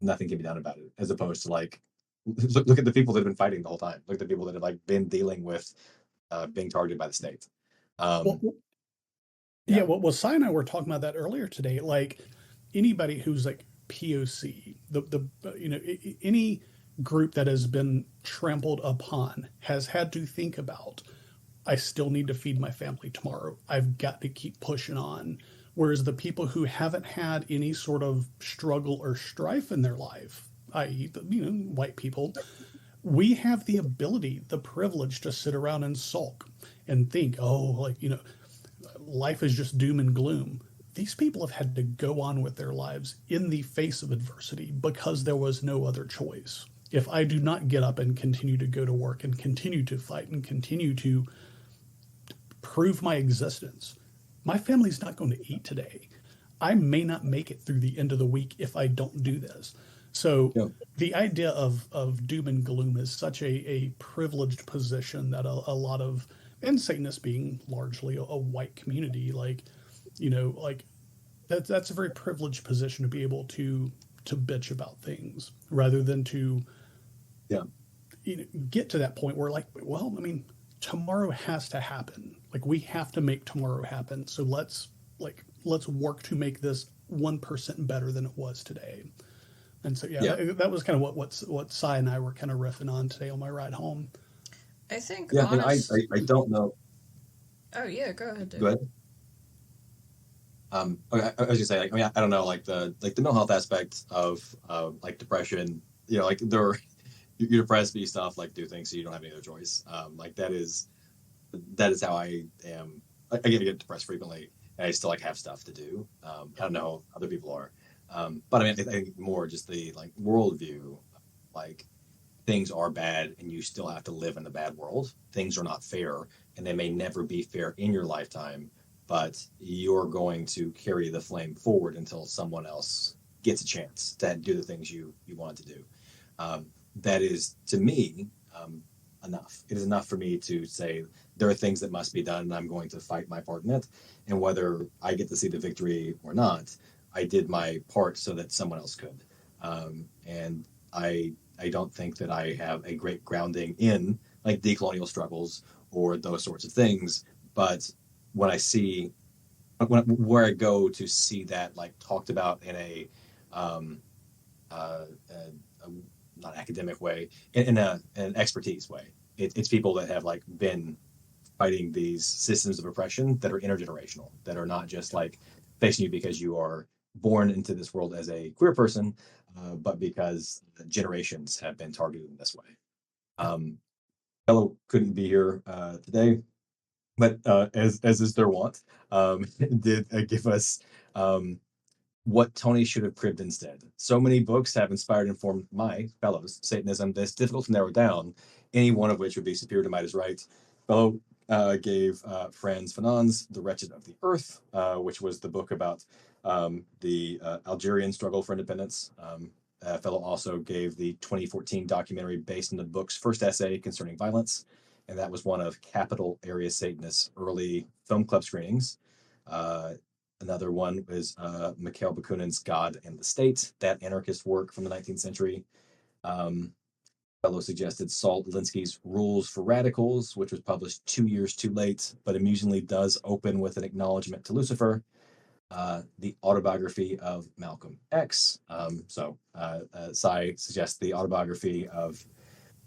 nothing can be done about it, as opposed to like, look at the people that have been fighting the whole time. Look at the people that have like been dealing with being targeted by the state. Well, Sai and I were talking about that earlier today. Like anybody who's like POC, any group that has been trampled upon has had to think about, I still need to feed my family tomorrow. I've got to keep pushing on. Whereas the people who haven't had any sort of struggle or strife in their life, i.e., white people, we have the ability, the privilege to sit around and sulk and think, life is just doom and gloom. These people have had to go on with their lives in the face of adversity because there was no other choice. If I do not get up and continue to go to work and continue to fight and continue to prove my existence, my family's not going to eat today. I may not make it through the end of the week if I don't do this. So the idea of doom and gloom is such a privileged position that a lot of, and Satanists being largely a white community, that's a very privileged position to be able to bitch about things rather than to Yeah. Get to that point where like, well, I mean, tomorrow has to happen. Like we have to make tomorrow happen. So let's work to make this 1% better than it was today. And so Yeah. that was kind of what Cy and I were kind of riffing on today on my ride home. I think Yeah. I don't know. Oh yeah, go ahead, Dave. Go ahead. Okay, I was gonna say, like, I mean, I don't know, like the mental health aspect of like depression. Like you're depressed, but you still have to like do things, so you don't have any other choice. Like that is how I am. I get depressed frequently, and I still like have stuff to do. I don't know how other people are, but I mean, I think more just the like worldview, like things are bad, and you still have to live in the bad world. Things are not fair, and they may never be fair in your lifetime, but you're going to carry the flame forward until someone else gets a chance to do the things you want to do. That is, to me, enough. It is enough for me to say there are things that must be done, and I'm going to fight my part in it. And whether I get to see the victory or not, I did my part so that someone else could. And I don't think that I have a great grounding in like decolonial struggles or those sorts of things. But when I see where I go to see that like talked about in a not academic way, in an expertise way. It's people that have like been fighting these systems of oppression that are intergenerational, that are not just like facing you because you are born into this world as a queer person, but because generations have been targeted in this way. Fellow couldn't be here today, but as is their want, did give us what Tony should have cribbed instead. So many books have inspired and informed my fellows Satanism that it's difficult to narrow down, any one of which would be superior to Might is Right. Fellow gave Franz Fanon's The Wretched of the Earth, which was the book about the Algerian struggle for independence. Fellow also gave the 2014 documentary based on the book's first essay concerning violence, and that was one of Capital Area Satanists' early film club screenings. Another one was Mikhail Bakunin's God and the State, that anarchist work from the 19th century. Fellow suggested Saul Alinsky's Rules for Radicals, which was published 2 years too late, but amusingly does open with an acknowledgement to Lucifer. The autobiography of Malcolm X. Sai suggests the autobiography of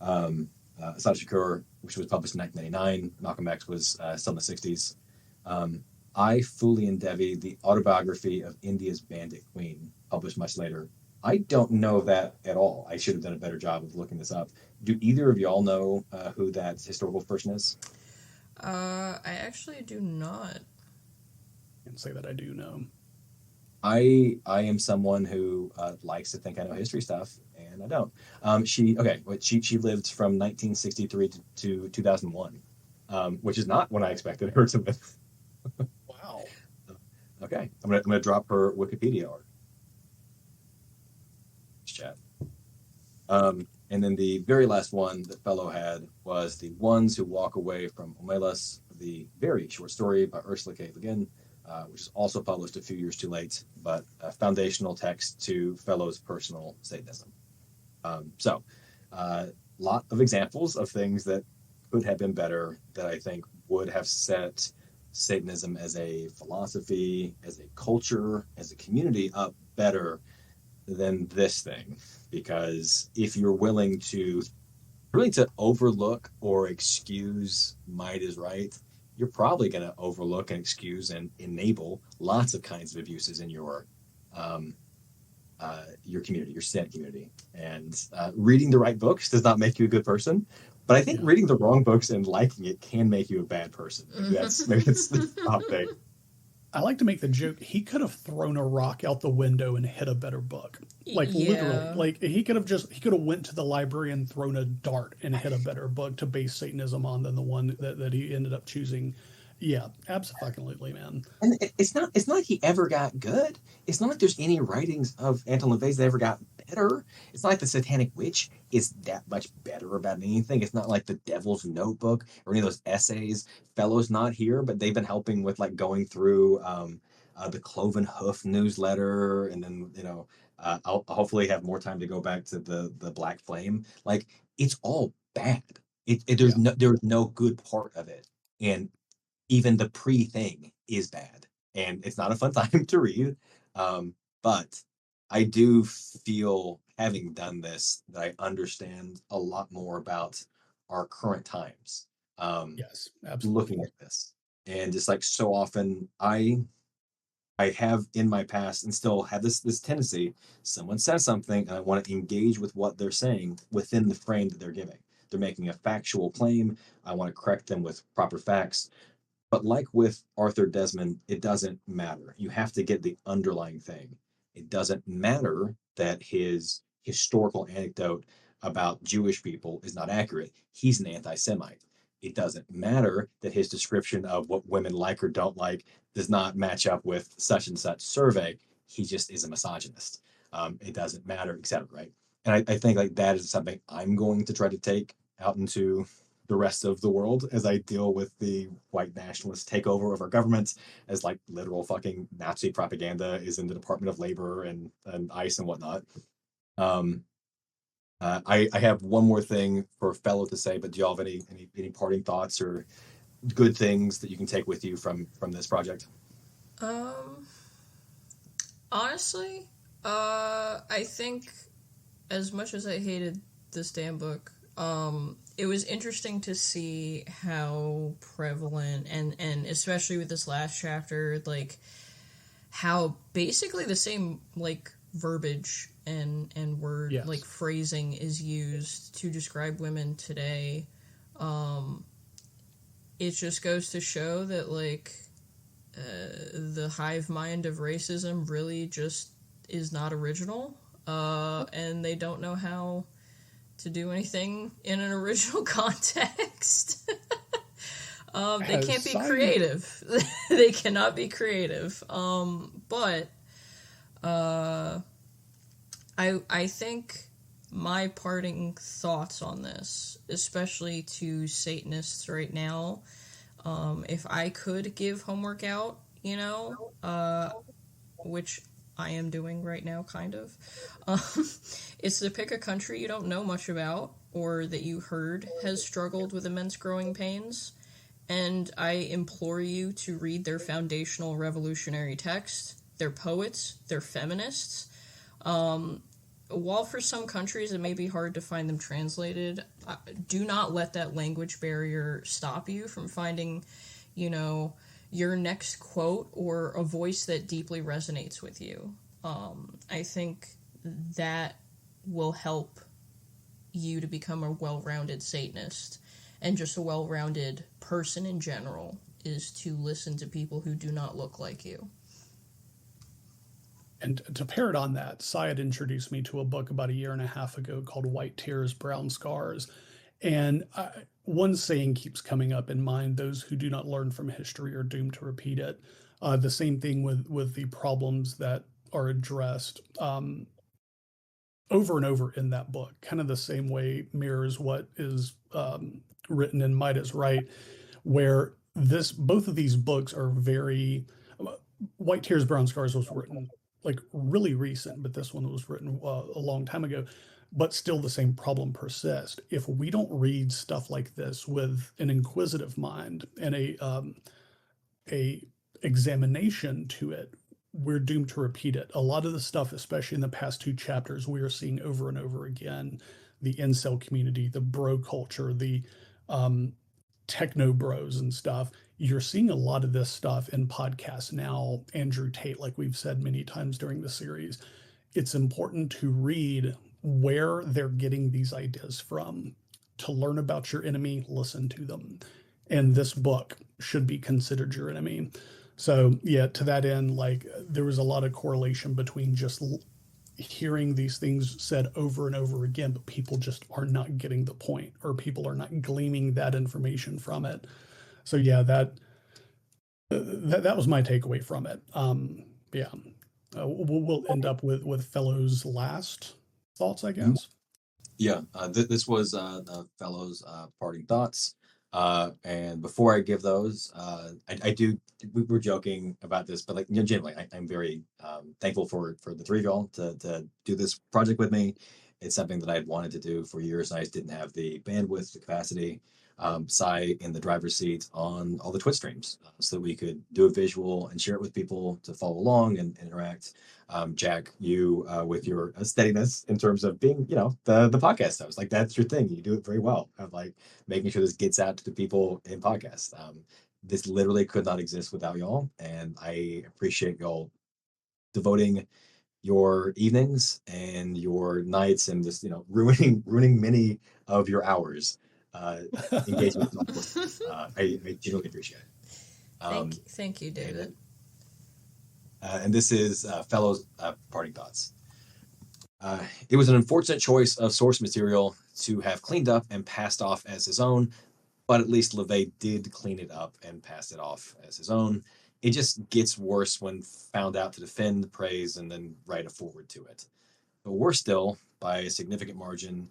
Assad Shakur, which was published in 1999. Malcolm X was still in the 60s. I, Fuli and Devi, the autobiography of India's Bandit Queen, published much later. I don't know that at all. I should have done a better job of looking this up. Do either of y'all know who that historical person is? I actually do not. I can say that I do know. I am someone who likes to think I know history stuff, and I don't. She lived from 1963 to 2001, which is not when I expected her to live. Wow. Okay, I'm gonna drop her Wikipedia article. Chat. And then the very last one that Fellow had was The Ones Who Walk Away from Omelas, the very short story by Ursula K. Le Guin, which is also published a few years too late, but a foundational text to Fellow's personal Satanism. Lot of examples of things that could have been better that I think would have set Satanism as a philosophy, as a culture, as a community up better than this thing. Because if you're willing to overlook or excuse Might is Right, you're probably going to overlook and excuse and enable lots of kinds of abuses in your community, your Satanic community. And reading the right books does not make you a good person. But I think reading the wrong books and liking it can make you a bad person. Maybe that's the top thing. I like to make the joke, he could have thrown a rock out the window and hit a better book. Literally. Like he could have went to the library and thrown a dart and hit a better book to base Satanism on than the one that he ended up choosing. Yeah, absolutely, man. And it's not like he ever got good. It's not like there's any writings of Anton Lavey that ever got better. It's not like the Satanic Witch is that much better about anything. It's not like the Devil's Notebook or any of those essays. Fellow's not here, but they've been helping with like going through the Cloven Hoof newsletter, and then I'll hopefully have more time to go back to the Black Flame. Like, it's all bad. There's Yeah. there's no good part of it, and even the pre-thing is bad, and it's not a fun time to read. But I do feel, having done this, that I understand a lot more about our current times. Yes, absolutely. Looking at this, and just like so often, I have in my past and still have this tendency. Someone says something, and I want to engage with what they're saying within the frame that they're giving. They're making a factual claim. I want to correct them with proper facts. But like with Arthur Desmond, it doesn't matter. You have to get the underlying thing. It doesn't matter that his historical anecdote about Jewish people is not accurate. He's an anti-Semite. It doesn't matter that his description of what women like or don't like does not match up with such and such survey. He just is a misogynist. It doesn't matter, etc. Right? And I think like that is something I'm going to try to take out into the rest of the world as I deal with the white nationalist takeover of our government, as like literal fucking Nazi propaganda is in the Department of Labor and ICE and whatnot. I have one more thing for Fellow to say, but do y'all have any parting thoughts or good things that you can take with you from this project? Honestly, I think as much as I hated this damn book, it was interesting to see how prevalent and especially with this last chapter, like how basically the same like verbiage and word Yes. like phrasing is used to describe women today. It just goes to show that like the hive mind of racism really just is not original, and they don't know how to do anything in an original context. They can't be creative. They cannot be creative. But I think my parting thoughts on this, especially to Satanists right now, if I could give homework out, which I am doing right now, kind of, it's to pick a country you don't know much about or that you heard has struggled with immense growing pains, and I implore you to read their foundational revolutionary text. They're poets, they're feminists. While for some countries it may be hard to find them translated, do not let that language barrier stop you from finding, your next quote or a voice that deeply resonates with you. I think that will help you to become a well-rounded Satanist, and just a well-rounded person in general, is to listen to people who do not look like you. And to pair it on that, Syed introduced me to a book about a year and a half ago called White Tears, Brown Scars. And one saying keeps coming up in mind: those who do not learn from history are doomed to repeat it. The same thing with the problems that are addressed over and over in that book. Kind of the same way mirrors what is written in Might Is Right, where both of these books are very. White Tears, Brown Scars was written like really recent, but this one was written a long time ago. But still, the same problem persists. If we don't read stuff like this with an inquisitive mind and a examination to it, we're doomed to repeat it. A lot of the stuff, especially in the past two chapters, we are seeing over and over again: the incel community, the bro culture, the techno bros and stuff. You're seeing a lot of this stuff in podcasts now. Andrew Tate, like we've said many times during the series, it's important to read where they're getting these ideas from. To learn about your enemy, listen to them. And this book should be considered your enemy. So, yeah, to that end, like there was a lot of correlation between just hearing these things said over and over again, but people just are not getting the point, or people are not gleaming that information from it. So, yeah, that was my takeaway from it. Yeah, we'll end up with Fellow's last thoughts, I guess. Yeah, this was Fellow's parting thoughts. And before I give those, we were joking about this, but like, generally, I'm very thankful for the three of y'all to do this project with me. It's something that I had wanted to do for years, and I just didn't have the bandwidth, the capacity. Cy in the driver's seat on all the Twitch streams so that we could do a visual and share it with people to follow along and interact. Jack, you with your steadiness in terms of being, the podcast host, like that's your thing. You do it very well of like making sure this gets out to the people in podcasts. This literally could not exist without y'all, and I appreciate y'all devoting your evenings and your nights and just ruining many of your hours engagement. I genuinely appreciate it. Thank you, David. And this is fellows parting thoughts. It was an unfortunate choice of source material to have cleaned up and passed off as his own, but at least Lavey did clean it up and pass it off as his own. It just gets worse when found out to defend, praise, and then write a forward to it. But worse still, by a significant margin,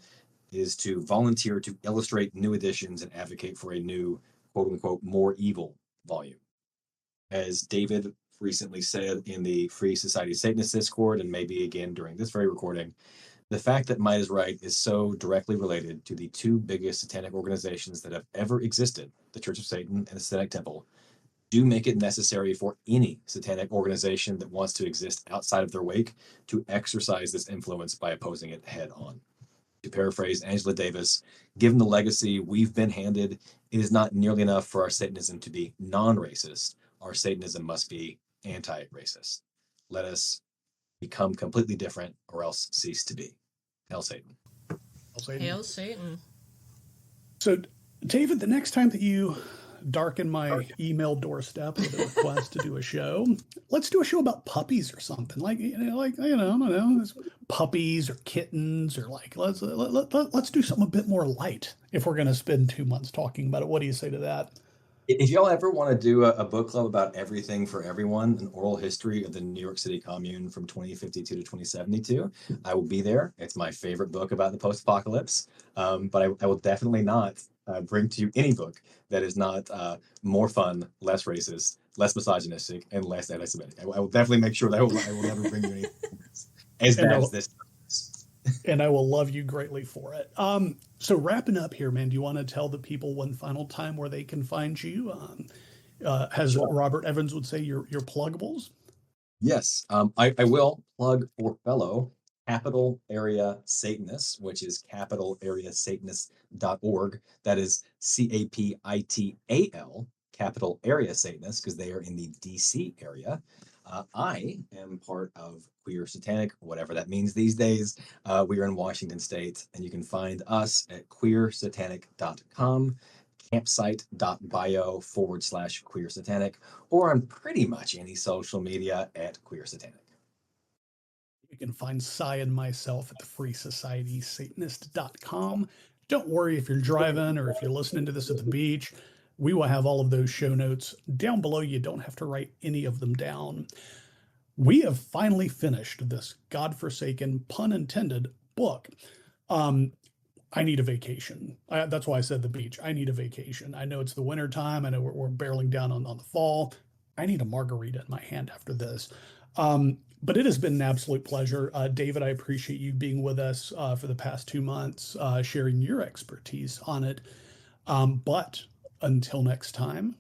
is to volunteer to illustrate new editions and advocate for a new, quote-unquote, more evil volume. As David recently said in the Free Society Satanist Discord, and maybe again during this very recording, the fact that Might is Right is so directly related to the two biggest satanic organizations that have ever existed, the Church of Satan and the Satanic Temple, do make it necessary for any satanic organization that wants to exist outside of their wake to exercise this influence by opposing it head on. To paraphrase Angela Davis, given the legacy we've been handed, it is not nearly enough for our Satanism to be non-racist. Our Satanism must be anti-racist. Let us become completely different or else cease to be. Hail Satan. Hail Satan. Hail Satan. So, David, the next time that you darken my email doorstep with a request to do a show, let's do a show about puppies or something. I don't know, puppies or kittens, or like let's do something a bit more light if we're going to spend 2 months talking about it. What do you say to that? If y'all ever want to do a book club about everything for everyone, an oral history of the New York City Commune from 2052 to 2072, I will be there. It's my favorite book about the post-apocalypse, but I will definitely not bring to you any book that is not more fun, less racist, less misogynistic, and less anti-Semitic. I will definitely make sure that I will never bring you anything as bad as this. And I will love you greatly for it. So wrapping up here, man, do you want to tell the people one final time where they can find you? As Robert Evans would say, your pluggables? Yes, I will plug for fellow Capital Area Satanists, which is capitalareasatanist.org. That is CAPITAL, Capital Area Satanists, because they are in the DC area. I am part of Queer Satanic, whatever that means these days. We are in Washington State, and you can find us at queersatanic.com, campsite.bio/Queer Satanic, or on pretty much any social media at Queer Satanic. You can find Cy and myself at the Free Society Satanist.com. Don't worry if you're driving or if you're listening to this at the beach. We will have all of those show notes down below. You don't have to write any of them down. We have finally finished this godforsaken, pun intended, book. I need a vacation. That's why I said the beach. I need a vacation. I know it's the winter time. I know we're barreling down on the fall. I need a margarita in my hand after this. But it has been an absolute pleasure. David, I appreciate you being with us for the past 2 months, sharing your expertise on it. But until next time,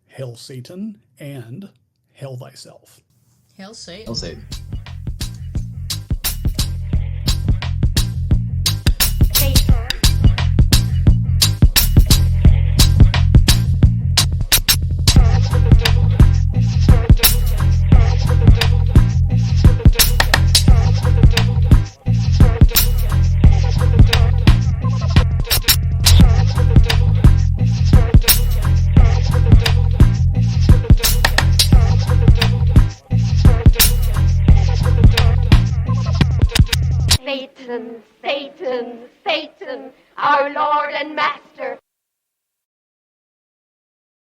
hail Satan and hail thyself. Hail Satan. Hail Satan. Satan, Satan, Satan, our Lord and Master.